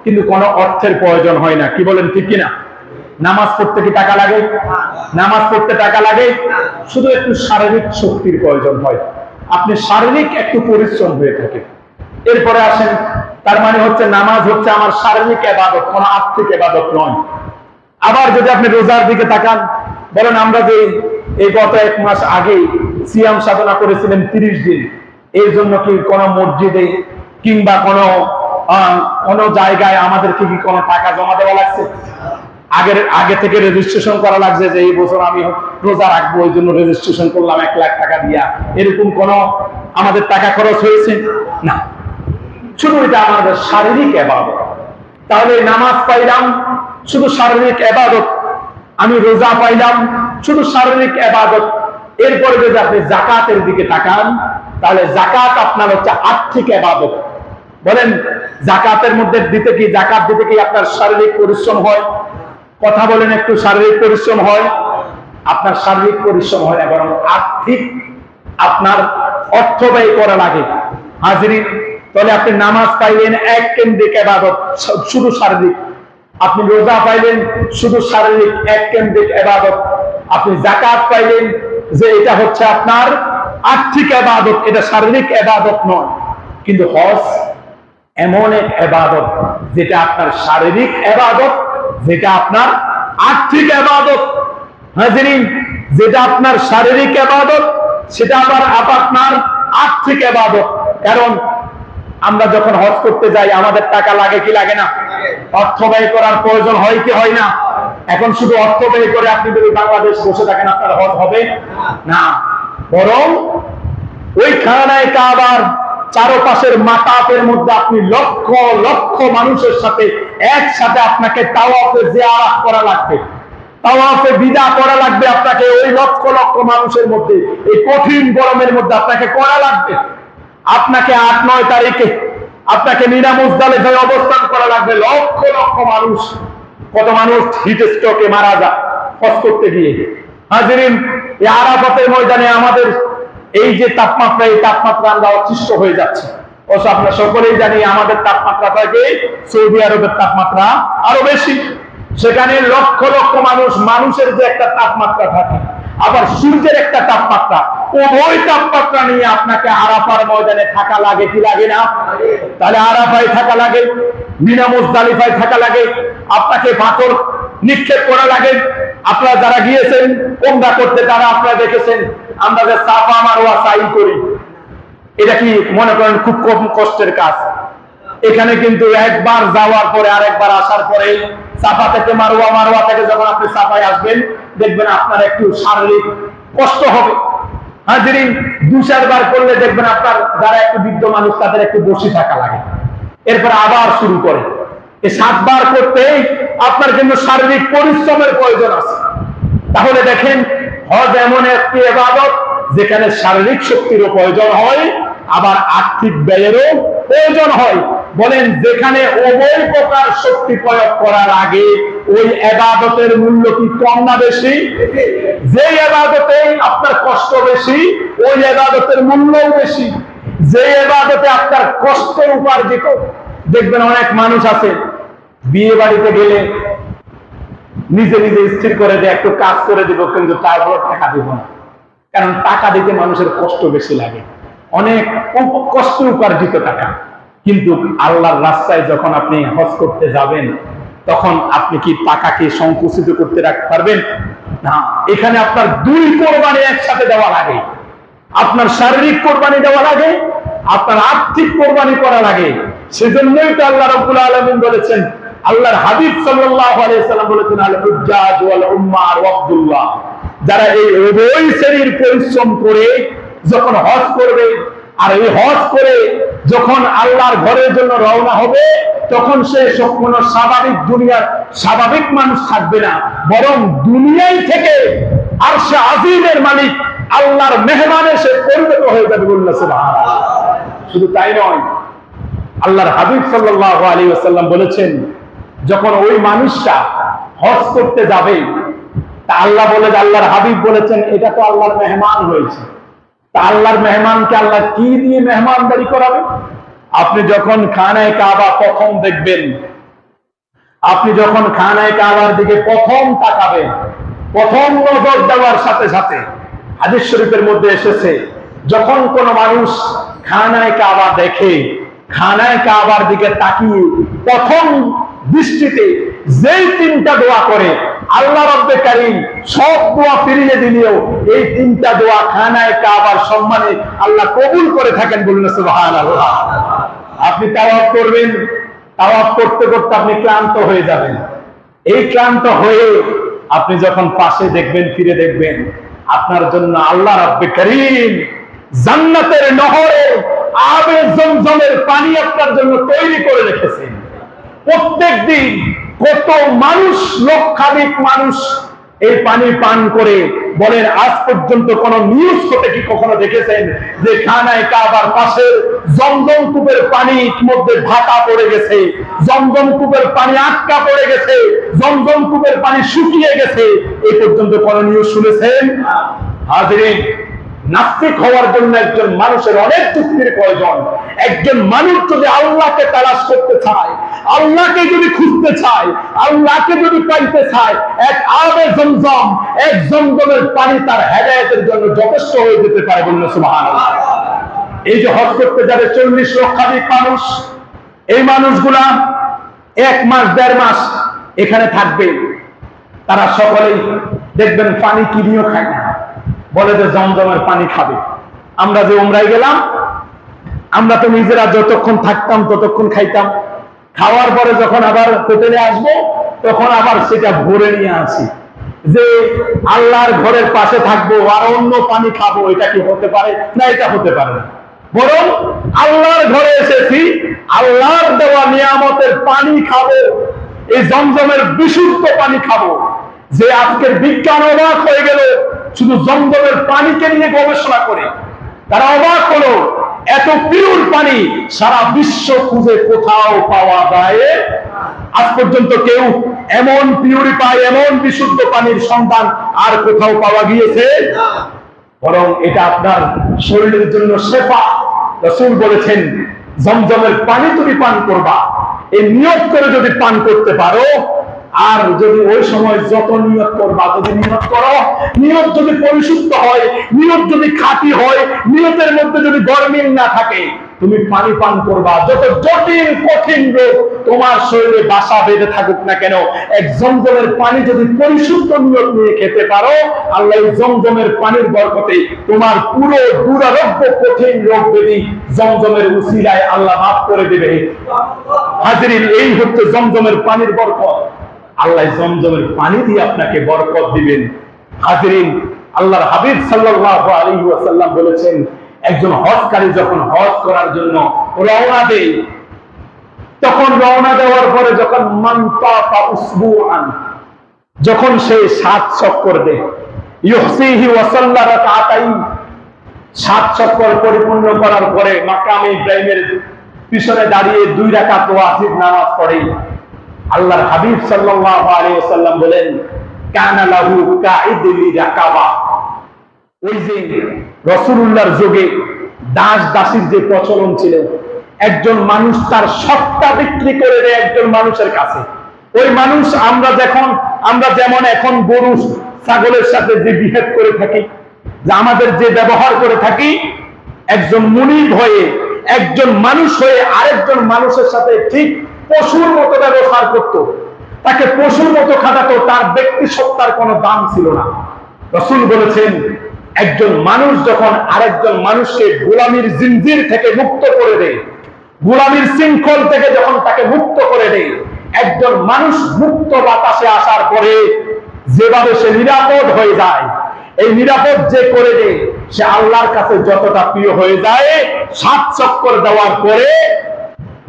কিন্তু কোনো অর্থের প্রয়োজন হয় না। কি বলেন, ঠিক কিনা? নামাজ পড়তে কি টাকা লাগে? নামাজ পড়তে টাকা লাগে? শুধু একটু শারীরিক শক্তির প্রয়োজন হয়, আপনি শারীরিক একটু পরিশ্রম হয়ে থাকে। এরপরে আসেন, তার মানে হচ্ছে নামাজ হচ্ছে আমার শারীরিক ইবাদত, কোনো আর্থিক ইবাদত নয়। আবার যদি আপনি রোজার দিকে তাকান, বলেন আমরা যে এই গত 1 মাস আগে সিয়াম সাধনা করেছিলেন 30 দিন, এর জন্য কি কোনো মসজিদে কিংবা কোনো জায়গায় আমাদেরকে কি কোনো টাকা জমা দেওয়া লাগছে? আগে থেকে রেজিস্ট্রেশন করা লাগছে যে এই বছর আমি রোজা রাখবো, ওই জন্য রেজিস্ট্রেশন করলাম 1 লাখ টাকা দিয়া, এরকম কোনো আমাদের টাকা খরচ হয়েছে না। শুধু এটা আমাদের শারীরিক ইবাদত। তাহলে নামাজ পাইলাম শুধু শারীরিক ইবাদত, আমি রোজা পাইলাম শুধু শারীরিক ইবাদত। এরপরে যদি আপনি যাকাতের দিকে তাকান, তাহলে যাকাত আপনার হচ্ছে আর্থিক ইবাদত। বলেন, যাকাতের মধ্যে দিতে কি, যাকাত দিতে কি আপনার শারীরিক পরিশ্রম হয়? কথা বলেন, একটু শারীরিক পরিশ্রম হয়? আপনার শারীরিক পরিশ্রম হয় না, বরং আর্থিক আপনার অর্থ ব্যয় করা লাগে। হাজিরিন, তাহলে আপনি নামাজ পাইলেন এক কেন্দ্রিক ইবাদত, শুধু শারীরিক। আপনি রোজা পাইলেন শুধু শারীরিক, এক কেন্দ্রিক ইবাদত। আপনি যাকাত পাইলেন যে এটা হচ্ছে আপনার আর্থিক ইবাদত, এটা শারীরিক ইবাদত নয়। কিন্তু হজ এমন এক ইবাদত যেটা আপনার শারীরিক ইবাদত, যেটা আপনার আর্থিক ইবাদত। হাজিরিন, যেটা আপনার শারীরিক ইবাদত সেটা আবার আপনার আর্থিক ইবাদত। কারণ আমরা যখন হজ করতে যাই আমাদের টাকা লাগে কি লাগে না? অর্থ ব্যয় করার প্রয়োজন হয় কি হয় না? এখন শুধু অর্থ ব্যয় করে আপনি যদি বাংলাদেশ বসে থাকেন, আপনার হজ হবে না, বরং ওই খানায় কাবার চারপাশের মাতাফের মধ্যে আপনি লক্ষ লক্ষ মানুষের সাথে একসাথে আপনাকে তাওয়াফে জিয়ারত করা লাগবে, তাওয়াফে বিদা করা লাগবে আপনাকে। ওই লক্ষ লক্ষ মানুষের মধ্যে এই কঠিন গরমের মধ্যে আপনাকে করা লাগবে। আপনাকে 8-9 তারিখে আপনাকে মিনা মুজদালিফায় অবস্থান করা লাগবে। লক্ষ লক্ষ মানুষ, কত মানুষ হিট স্ট্রোকে মারা যায় হজ করতে গিয়ে। হাজিরিন, এই আরাফাতের ময়দানে আমাদের এই যে তাপমাত্রা, এই তাপমাত্রা আমরা অতিষ্ঠ হয়ে যাচ্ছে। অবশ্য আমরা সকলেই জানি আমাদের তাপমাত্রা থেকে সৌদি আরবের তাপমাত্রা আরো বেশি। সেখানে লক্ষ লক্ষ মানুষের যে একটা তাপমাত্রা থাকে, আবার সূর্যের একটা তাপমাত্রা, ওই তাপমাত্রা নিয়ে আপনাকে আরাফার ময়দানে থাকা লাগে কি লাগে না? তাহলে আরাফায় থাকা লাগে, মিনা মুজদালিফায় থাকা লাগে, আপনাকে পাথর নিক্ষেপ করা লাগে। আপনারা যারা গিয়েছেন ওমরা করতে, তারা আপনারা দেখেছেন আমরা যে সাফা মারওয়া সাই করি, এটা কি মনে করেন খুব কম কষ্টের কাজ? এখানে কিন্তু একবার যাওয়ার পরে আরেকবার আসার পরে সাফা থেকে মারওয়া, মারওয়া থেকে যখন আপনি সাফায় আসবেন দেখবেন আপনার একটু শারীরিক কষ্ট হবে। হাজিরিন, 2-4 বার করলে দেখবেন আপনার যারা একটু বৃদ্ধ মানুষ তাদের একটু বসে থাকা লাগে, এরপর আবার শুরু করে। এই 7 বার করতেই আপনার কিন্তু শারীরিক পরিশ্রমের প্রয়োজন আছে। তাহলে দেখেন, হজ এমন একটি ইবাদত যেখানে শারীরিক শক্তিরও প্রয়োজন হয়, আবার আর্থিক ব্যয়েরও প্রয়োজন হয়। বলেন, যেখানে উভয় প্রকার শক্তি প্রয়োগ করার আগে ওই ইবাদতের মূল্য কি কম না বেশি? যে ইবাদতে আপনার কষ্ট বেশি ওই ইবাদতের মূল্যও বেশি। যে ইবাদতে আপনার কষ্ট উপার্জিত, দেখবেন অনেক মানুষ আছে বিয়ে বাড়িতে গেলে নিজে নিজে স্থির করে যে একটু কাজ করে দিব, কিন্তু তারপর টাকা দিব না। কারণ টাকা দিতে মানুষের কষ্ট বেশি লাগে, অনেক কষ্ট উপার্জিত টাকা। কিন্তু আল্লাহর রাস্তায় যখন আপনি হজ করতে যাবেন তখন আপনি কি টাকাকে সংকুচিত করতে রাখতে পারবেন? না, এখানে আপনার 2 কোরবানি একসাথে দেওয়া লাগে। আপনার শারীরিক কোরবানি দেওয়া লাগে, আপনার আর্থিক কোরবানি করা লাগে। সেজন্যই তো আল্লাহ রাব্বুল আলামিন বলেছেন, আল্লাহর হাবিব সাল্লাল্লাহু আলাইহি সাল্লাম বলেছেন, আল হুজ্জাজ ওয়াল উম্মার ওয়াবদুল্লাহ, যারা এই উভয় শ্রেণীর পরিশ্রম করে যখন হজ করবে, আর এই হজ করে যখন আল্লাহর ঘরের জন্য রওনা হবে, তখন সে কোনো স্বাভাবিক দুনিয়ার স্বাভাবিক মানুষ থাকবে না, বরং দুনিয়ায় থেকে আরশে আজিমের মালিক আল্লাহর মেহমানে সে পরিণত হয়ে যাবে। বললেন সুবহানাল্লাহ। শুধু তাই নয়, আল্লাহর হাবিব সাল্লাল্লাহু আলাইহি ওয়াসাল্লাম বলেছেন, যখন ওই মানুষটা হজ করতে যাবে, তা আল্লাহ বলে, আল্লাহর হাবিব বলেছেন, এটা তো আল্লাহর মেহমান হয়েছে। তা আল্লাহর মেহমানকে আল্লাহ কি দিয়ে মেহমানদারি করাবে? আপনি যখন খানায়ে কাবা প্রথম দেখবেন, আপনি যখন খানায়ে কাবার দিকে প্রথম তাকাবেন, প্রথম নজর দেওয়ার সাথে সাথে হাদিস শরীফের মধ্যে এসেছে, যখন কোন মানুষ খানায়ে কাবা দেখে, খানায়ে কাবার দিকে তাকিয়ে প্রথম দৃষ্টিতে যেই 3টা দোয়া করে, আল্লাহ রব্বে কারীম সব দোয়া ফিরিয়ে দিলেও এই 3টা দোয়া খানায়ে কাবার সম্মানে আল্লাহ কবুল করে থাকেন। বলুন সুবহানাল্লাহ। আপনি তাওয়াফ করবেন, তাওয়াফ করতে করতে আপনি ক্লান্ত হয়ে যাবেন। এই ক্লান্ত হয়ে আপনি যখন পাশে দেখবেন, ফিরে দেখবেন, আপনার জন্য আল্লাহ রব্বে কারীম জান্নাতের নহরে আবে জমজমের পানি আপনার জন্য তৈরি করে রেখেছেন। প্রত্যেক দিন কত মানুষ, লক্ষাধিক মানুষ এই পানি পান করে। বলেন, আজ পর্যন্ত কোন নিউজ হতে কি কখনো দেখেছেন যে খানায়ে কাবার পাশে জমজম কূপের পানি মধ্যে ঢাকা পড়ে গেছে, জমজম কূপের পানি আটকা পড়ে গেছে, জমজম কূপের পানি শুকিয়ে গেছে? এই পর্যন্ত কোন নিউজ শুনেছেন? হাজিরিন, নাস্তিক হওয়ার জন্য একজন মানুষের অনেক যুক্তির প্রয়োজন। একজন মানুষ যদি আল্লাহকে তালাশ করতে চায়, আল্লাহকে যদি খুঁজতে চায়, আল্লাহকে যদি পাইতে চায়, এক আবে জমজম, এক জমজমের পানি তার হেদায়েতের জন্য যথেষ্ট হয়ে যেতে পারে। বলুন সুবহানাল্লাহ। এই যে হজ করতে যাবে 40 লক্ষাধিক মানুষ, এই মানুষগুলা 1 মাস 1.5 মাস এখানে থাকবে। তারা সকলেই দেখবেন পানি কিনেও খায় না, বলে যে জমজমের পানি খাবে। আমরা যে উমরায় গেলাম, আমরা তো নিজেরা যতক্ষণ থাকতাম ততক্ষণ খাইতাম, খাওয়ার পরে যখন আবার হোটেলে আসবো তখন আবার সেটা ভরে নিয়ে আসি যে আল্লাহর ঘরের পাশে থাকবো আর অন্য পানি খাবো। এটা কি হতে পারে? না, এটা হতে পারে না। বরং আল্লাহর ঘরে এসেছি, আল্লাহর দেওয়া নিয়ামতের পানি খাবো, এই জমজমের বিশুদ্ধ পানি খাবো। যে আজকের বিজ্ঞান অবাক হয়ে গেল শুধু জমজমের পানিকে নিয়ে গবেষণা করে। তারা অবাক হলো, এত পিওর পানি সারা বিশ্ব খুঁজে কোথাও পাওয়া যায়। আজ পর্যন্ত কেউ এমন পিউরিফাই, এমন বিশুদ্ধ পানির সন্ধান আর কোথাও পাওয়া গিয়েছে? বরং এটা আপনার শরীরের জন্য শেফা। রাসূল বলেছেন, জমজমের পানি তুমি পান করবা, এই নিয়ত করে যদি পান করতে পারো, আর যদি ওই সময় যত নিয়ত করবা, যদি নিয়ত করো, নিয়ত যদি পরিশুদ্ধ হয়, নিয়ত যদি খাঁটি হয়, নিয়তের মধ্যে যদি গরমিল না থাকে, তুমি পানি পান করবা। যত জটিল কঠিন রোগ তোমার শরীরে বাসা বেঁধে থাকুক না কেন, এক জমজমের পানি যদি পরিশুদ্ধ নিয়ত নিয়ে খেতে পারো, আল্লাহ জমজমের পানির বরকতে তোমার পুরো দুরারোগ্য কঠিন রোগ ব্যাধি জমজমের উসিলায় আল্লাহ মাফ করে দেবে। হাজিরিন, এই হচ্ছে জমজমের পানির বরকত। আল্লাহ জমজমের পানি দিয়ে আপনাকে বরকত দিবেন। হাজিরিন, আল্লাহর হাবিব সাল্লাল্লাহু আলাইহি ওয়াসাল্লাম বলেছেন, একজন হজকারী যখন হজ করার জন্য রওনা দেয়, তখন রওনা দেওয়ার পরে যখন মানতাফা উসবুআন, যখন সে 7 চক্কর দেয়, ইউহসিহি ওয়া সাল্লা রাকাতাইন, 7 চক্কর পরিপূর্ণ করার পরে মাকামে ইব্রাহিমের পিছনে দাঁড়িয়ে 2 রাকাত ওয়াজিব নামাজ পড়ে, আল্লাহর হাবিব সাল্লাল্লাহু আলাইহি ওয়াসাল্লাম বলেন, কানা লাহু কাইদুল রাকাবা। ওই যে রাসূলুল্লাহর যুগে দাস দাসীর যে প্রচলন ছিল, একজন মানুষ তার সত্তা বিক্রি করে দেয় একজন মানুষের কাছে। ওই মানুষ আমরা যেমন এখন গরু ছাগলের সাথে যে বিহেভ করে থাকি, যে আমাদের যে ব্যবহার করে থাকি, একজন মুনিব হয়ে একজন মানুষ হয়ে আরেকজন মানুষের সাথে ঠিক পশুর মতো ব্যবহার করত, তাকে পশুর মতো খাটাতো, তার ব্যক্তি সত্তার কোনো দাম ছিল না। রাসূল বলেছেন, একজন মানুষ যখন আরেকজন মানুষকে গোলামির জিনজির থেকে মুক্ত করে দেয়, গোলামির শৃঙ্খল থেকে যখন তাকে মুক্ত করে দেয়, একজন মানুষ মুক্ত বাতাসে আসার পরে যেভাবে সে নিরাপদ হয়ে যায়, এই নিরাপদ যে করে দেয়, সে আল্লাহর কাছে যতটা প্রিয় হয়ে যায়। 7 চক্কর দেওয়ার পরে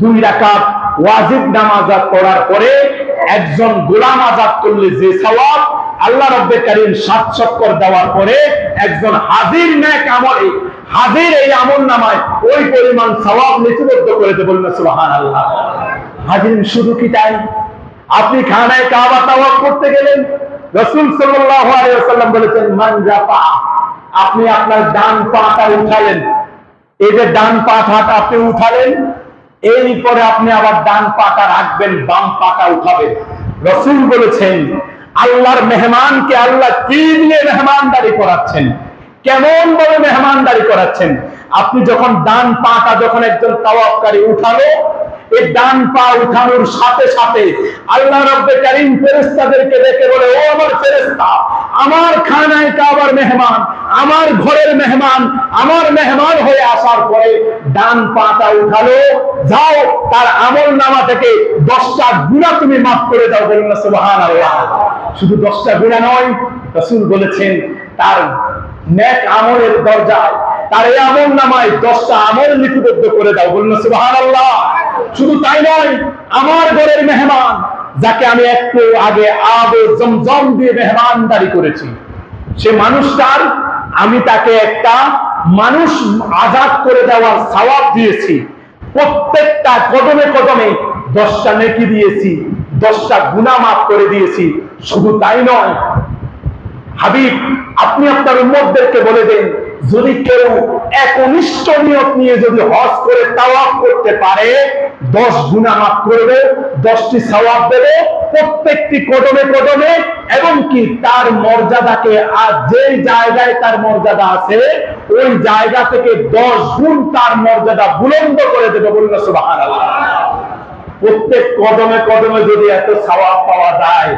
2 রাকাত ওয়াজিব নামাজ পড়ার পরে একজন গোলাম আজাদ করলে যে সওয়াব, আল্লাহ রাব্বে কারীম 7 চক্কর দেওয়ার পরে একজন হাজির নেক আমলে হাজির এই আমল নামায় ওই পরিমাণ সওয়াব লিপিবদ্ধ করে দেবে। বলুন সুবহানাল্লাহ। হাজির শুধু কি তাই, আপনি খানায় কাবা তাওয়াফ করতে গেলেন, রাসূল সাল্লাল্লাহু আলাইহি ওয়াসাল্লাম বলেছেন, মান রাফা, আপনি আপনার ডান পাটা উঠালেন, এই যে ডান পাটা আপনি উঠালেন, এরপরে আপনি আবার ডান পাটা রাখবেন, বাম পাটা উঠাবেন। রাসূল বলেছেন, আল্লাহর মেহমানকে আল্লাহ কি দিয়ে মেহমানদারি করাচ্ছেন, কেমন ভাবে মেহমানদারি করাচ্ছেন। আপনি যখন ডান পাটা যখন একজন তাওয়াফকারী উঠালো, এই ডান পা উঠানোর সাথে সাথে আল্লাহ রাব্বে কারীম ফেরেশতাদেরকে ডেকে বলে, ও আমার ফেরেশতা, আমার খানায় কাবার মেহমান, আমার ঘরের মেহমান, আমার মেহমান হয়ে আসার পরে ডান পাটা উঠালো, যাও তার আমলনামা থেকে 10টা গুনাহ তুমি মাফ করে দাও। বলুন না সুবহানাল্লাহ। শুধু 10টা গুনাহ নয়, রাসূল বলেছেন তার নেক আমলের দরজায়, তার এই আমলনামায় 10টা আমল লিপিবদ্ধ করে দাও। বলুন না সুবহানাল্লাহ। শুধু তাই নয়, আমার ঘরের মেহমান, যাকে আমি একটু আগে আবে জমজম দিয়ে মেহমানদারি করেছি, সে মানুষটার আমি তাকে একটা মানুষ আজাদ করে দেওয়ার সওয়াব দিয়েছি, প্রত্যেকটা কদমে কদমে 10টা নেকি দিয়েছি, 10টা গুনাহ মাফ করে দিয়েছি। শুধু তাই নয়, হাবিব আপনি আপনার উম্মতদেরকে বলে দেন, যদি কেউ একনিষ্ঠ নিয়ত নিয়ে যদি হজ করে তাওয়াফ করতে পারে, 10 গুনাহ মাফ করবে, 10টি সওয়াব দেবে প্রত্যেকটি কদমে কদমে, এবং কি তার মর্যাদাকে আর যে জায়গায় তার মর্যাদা আছে ওই জায়গা থেকে 10 গুণ তার মর্যাদা বুলন্দ করে দেবে। বলুন সুবহানাল্লাহ। প্রত্যেক কদমে কদমে যদি এত সওয়াব পাওয়া যায়,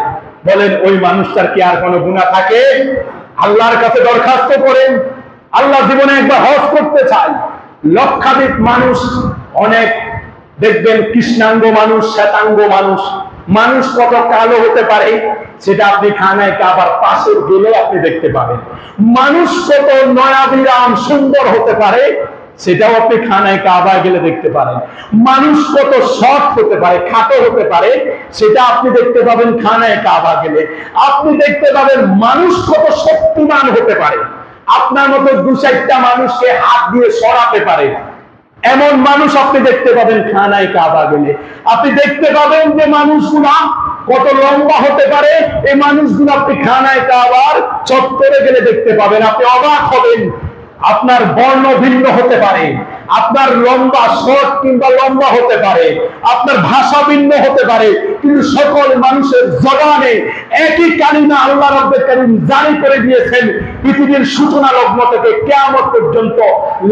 বলেন ওই মানুষটার কি আর কোনো গুনাহ থাকে? আল্লাহর কাছে দরখাস্ত করেন, আল্লাহ জীবনে একবার হজ করতে চাই। লক্ষাধিক মানুষ, অনেক দেখবেন কৃষ্ণাঙ্গ মানুষ, শ্বেতাঙ্গ মানুষ, মানুষ কত কালো হতে পারে সেটা আপনি খানায় কাবার পাশে গেলে আপনি দেখতে পাবেন। মানুষ কত নয়াবিরাম সুন্দর হতে পারে সেটাও আপনি খানায় কাবা গেলে দেখতে পারেন। মানুষ কত শর্ট হতে পারে, খাটো হতে পারে, সেটা আপনি দেখতে পাবেন খানায় কাবা গেলে। আপনি দেখতে পাবেন মানুষ কত শক্তিমান হতে পারে, আপনার মতো 2-4টা মানুষকে হাত দিয়ে সরাতে পারে, এমন মানুষ আপনি দেখতে পাবেন খানায় কাবা গেলে। আপনি দেখতে পাবেন যে মানুষগুলা কত লম্বা হতে পারে, এই মানুষগুলো আপনি খানায় কাবার চত্বরে গেলে দেখতে পাবেন। আপনি অবাক হবেন। আপনার বর্ণ ভিন্ন হতে পারে, আপনার লম্বা শর্ট কিংবা লম্বা হতে পারে, আপনার ভাষা ভিন্ন হতে পারে, কিন্তু সকল মানুষের জবানে একই কালিমা আল্লাহ রাব্বুল কারীম জারি করে দিয়েছেন পৃথিবীর সূচনা লগ্ন থেকে কিয়ামত পর্যন্ত।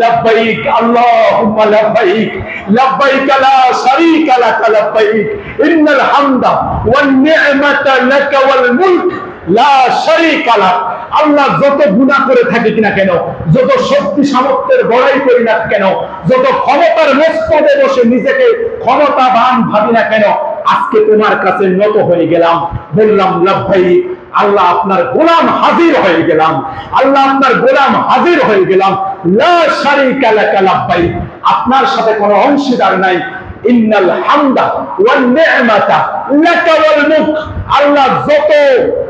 লাব্বাইক আল্লাহুম্মা লাব্বাইক, লাব্বাইক লা শারীকা লাক লাব্বাইক, ইন্নাল হামদা ওয়ান নি'মাতা লাক ওয়াল মুলক লা শারীকা লাক। আল্লাহ যত গুনাহ করে থাকি কিনা কেন, যত শক্তি সামর্থ্যের বড়াই করি না কেন, যত ক্ষমতার মস্তদে বসে নিজেকে ক্ষমতাবান ভাবি না কেন, আজকে তোমার কাছে নত হয়ে গেলাম, বললাম লাব্বাইক। আল্লাহ আপনার গোলাম হাজির হয়ে গেলাম, আল্লাহ আপনার গোলাম হাজির হয়ে গেলাম। লা শারীকা লাক লাব্বাইক, আপনার সাথে কোনো অংশীদার নাই। ইন্নাল হামদা ওয়ান নি'মাতা লাক ওয়াল মুলক, আল্লাহ যত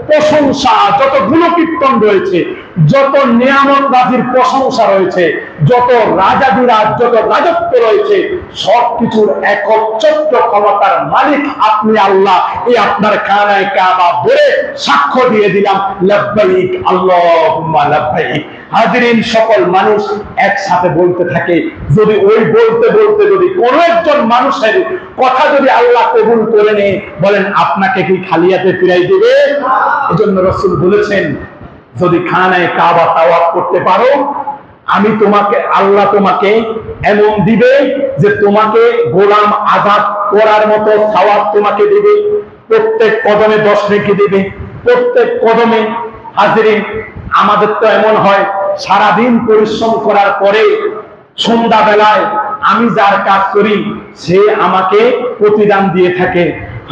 প্রশংসা, যত গুণকীর্তন রয়েছে, যত নিয়ামত রাজির প্রশংসা রয়েছে, যত রাজাদিরাজ, যত রাজত্ব রয়েছে, সবকিছুর একচ্ছত্র ক্ষমতার মালিক আপনি আল্লাহ। এই আপনার কানায় কাবা বলে সাক্ষ্য দিয়ে দিলাম লাব্বাইক আল্লাহুম্মা লাব্বাইক। হাজিরিন, সকল মানুষ একসাথে বলতে থাকে। যদি ওই বলতে বলতে যদি কোন একজন মানুষের কথা যদি আল্লাহ কবুল করে নেয়, বলেন আপনাকে কি খালি হাতে ফিরাই দেবে? এজন্য রাসূল বলেছেন, যদি খানায় কাবা তাওয়াফ করতে পারো, আমি তোমাকে, আল্লাহ তোমাকে এমন দিবে যে তোমাকে গোলাম আজাদ করার মতো সওয়াব তোমাকে দিবে। প্রত্যেক কদমে 10 নেকি দিবে, প্রত্যেক কদমে। হাজিরিন, আমাদের তো এমন হয়, সারাদিন পরিশ্রম করার পরে সন্ধ্যা বেলায় আমি যার কাজ করি সে আমাকে প্রতিদান দিয়ে থাকে।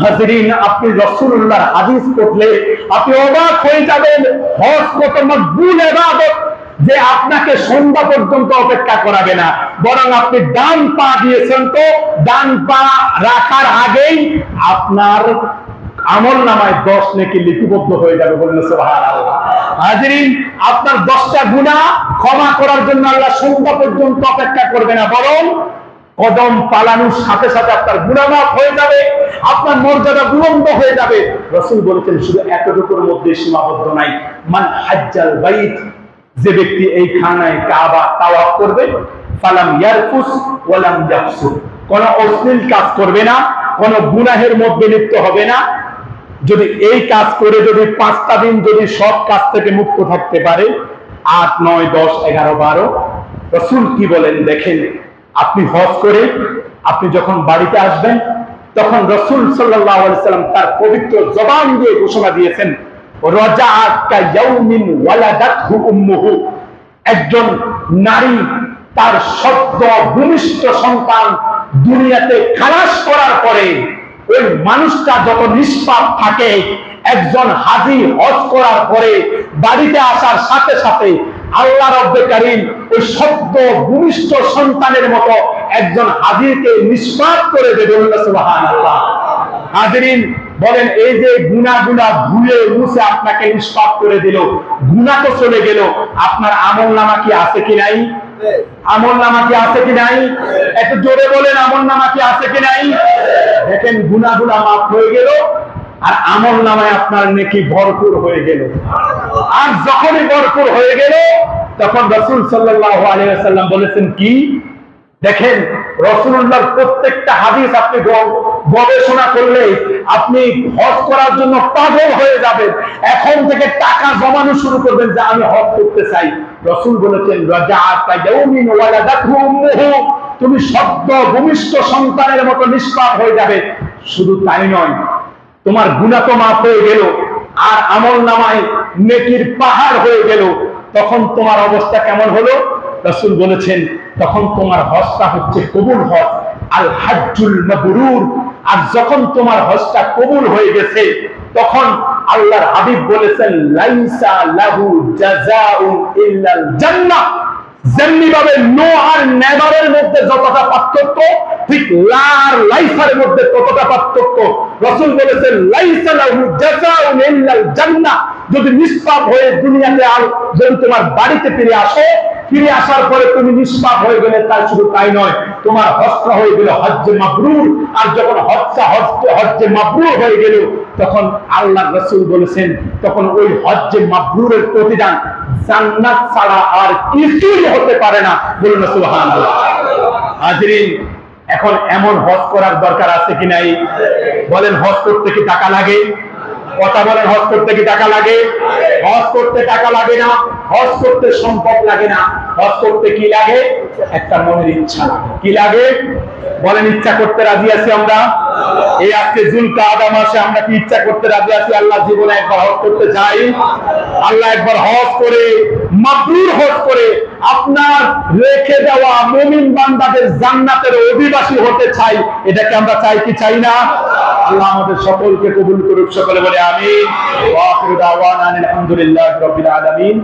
হাজিরিন, আপনি রাসূলুল্লাহর হাদিস পড়লে আপনি অবাক হয়ে যাবেন। হজ কত মকবুল ইবাদত যে আপনাকে সন্ধ্যা পর্যন্ত অপেক্ষা করাবে না, বরং আপনি ডান পা দিয়েছেন তো ডান পা রাখার আগেই আপনার আমলনামায় 10 নেকি লিপিবদ্ধ হয়ে যাবে। বলুন সুবহানাল্লাহ। হাজিরিন, আপনার 10টা গুনাহ ক্ষমা করার জন্য আল্লাহ সন্ধ্যা পর্যন্ত অপেক্ষা করবে না, বরং কদম পালানোর সাথে সাথে আপনার গুনাহ মাফ হয়ে যাবে, আপনার মর্যাদা বুলন্দ হয়ে যাবে। রাসূল বলেছেন, শুধু এতটুকুর মধ্যে সীমাবদ্ধ নাই। মান হাজ্জাল বাইত, যে ব্যক্তি এই খানায় কাবা তাওয়াফ করবে, ফালাম ইয়ারফুস ওয়ালাম ইয়াফসুক, কোন অশ্লীল কাজ করবে না, কোন গুনাহের মধ্যে লিপ্ত হবে না। যদি এই কাজ করে যদি 5টা দিন যদি সব কাজ থেকে মুক্ত থাকতে পারে, 8, 9, 10, 11, 12, রাসূল কি বলেন দেখেন। আপনি হজ করে আপনি যখন বাড়িতে আসবেন, তখন রাসূল সাল্লাল্লাহু আলাইহি সাল্লাম তার পবিত্র জবান দিয়ে ঘোষণা দিয়েছেন, রাজাআত কায়াউমিন ওয়ালাদাতহু উম্মুহু। একজন নারী তার সদ্য ভূমিষ্ঠ সন্তান দুনিয়াতে খালাস করার পরে ওই মানুষটা যত নিষ্পাপ থাকে, একজন হাজী হজ করার পরে বাড়িতে আসার সাথে সাথে আল্লাহ রাব্বুল কারীম ওই সদ্য ভূমিষ্ঠ সন্তানের মতো একজন হাজীকে নিষ্পাপ করে দেবে। সুবহানাল্লাহ। হাজিরিন, বলেন এই যে গুনাহগুলা ধুয়ে মুছে আপনাকে নিষ্পাপ করে দিল, গুনাহ তো চলে গেল, আপনার আমলনামা কি আছে কি নাই? আমলনামা কি আছে কি নাই? একটু জোরে বলেন, আমলনামা কি আছে কি নাই? দেখেন, গুনাহগুলা মাফ হয়ে গেল আর আমলনামায় আপনার নেকি ভরপুর হয়ে গেল। আর যখনই ভরপুর হয়ে গেল, তখন রাসূল সাল্লাল্লাহু আলাইহি ওয়াসাল্লাম বলেছেন কি? দেখেন, রাসূলুল্লাহর প্রত্যেকটা হাদিস আপনি গবেষণা করলে আপনি হজ করার জন্য পাগল হয়ে যাবেন। এখন থেকে টাকা জমানো শুরু করবেন যে আমি হজ করতে চাই। রাসূল বলেছেন, রাজাআত কায়াউমিন ওয়ালাদাতহু উম্মুহু, তুমি সদ্য ভূমিষ্ঠ সন্তানের মতো নিষ্পাপ হয়ে যাবে। শুধু তাই নয়, তোমার গুনাহ তো মাফ হয়ে গেল আর আমলনামায় নেকির পাহাড় হয়ে গেল। তখন তোমার অবস্থা কেমন হলো? রাসূল বলেছেন, তখন তোমার হজটা হচ্ছে কবুল হজ, আল হাজ্জুল মাবরুর। আর যখন তোমার হজটা কবুল হয়ে গেছে, তখন আল্লাহর হাবিব বলেছেন, লাইসা লাহু জাযাউন ইল্লাল জান্নাহ। যেমনি ভাবে নো আর নেভারের মধ্যে যতটা পার্থক্য, ঠিক লা আর লাইসার মধ্যে ততটা পার্থক্য। রাসূল বলেছেন, লাইসা লাহু জাযাউন ইল্লাল জান্নাহ। যদি নিষ্পাপ হয়ে দুনিয়াতে আর যদি তোমার বাড়িতে ফিরে আসো, ফিরে আসার পরে তুমি নিষ্পাপ হয়ে গেলে, তাই শুধু তাই নয়, তোমার হজটা হয়ে গেল হজ্জে মাবরুর। আর যখন হজ্জে মাবরুর হয়ে গেল, তখন আল্লাহ রাসূল বলেছেন, তখন ওই হজ্জে মাবরুরের প্রতিদান জান্নাত ছাড়া আর কিছুই হতে পারে না। বলুন সুবহানাল্লাহ। হাজরিন, এখন এমন হজ করার দরকার আছে কি নাই? বলেন, হজ করতে কি টাকা লাগে? কথা বলেন, হজ করতে কি টাকা লাগে? হজ করতে টাকা লাগে না, হজ করতে সম্পদ লাগে না, হজ করতে কি লাগে? একটা মনের ইচ্ছা লাগে। কি লাগে? বলেন, ইচ্ছা করতে রাজি আছি আমরা? এই আজকে যুলকাদা মাসে আমরা কি ইচ্ছা করতে রাজি আছি? আল্লাহ জীবনে একবার হজ করতে চাই। আল্লাহ একবার হজ করে, মাবরুর হজ করে আপনার রেখে দেওয়া মুমিন বান্দাদের জান্নাতের অধিবাসী হতে চাই। এটাকে আমরা চাই কি চাই না? আল্লাহ আমাদের সকলকে কবুল করুক। সকলে বলে আমিন। ওয়া আখিরু দাওয়ানা আলহামদুলিল্লাহি রাব্বিল আলামিন।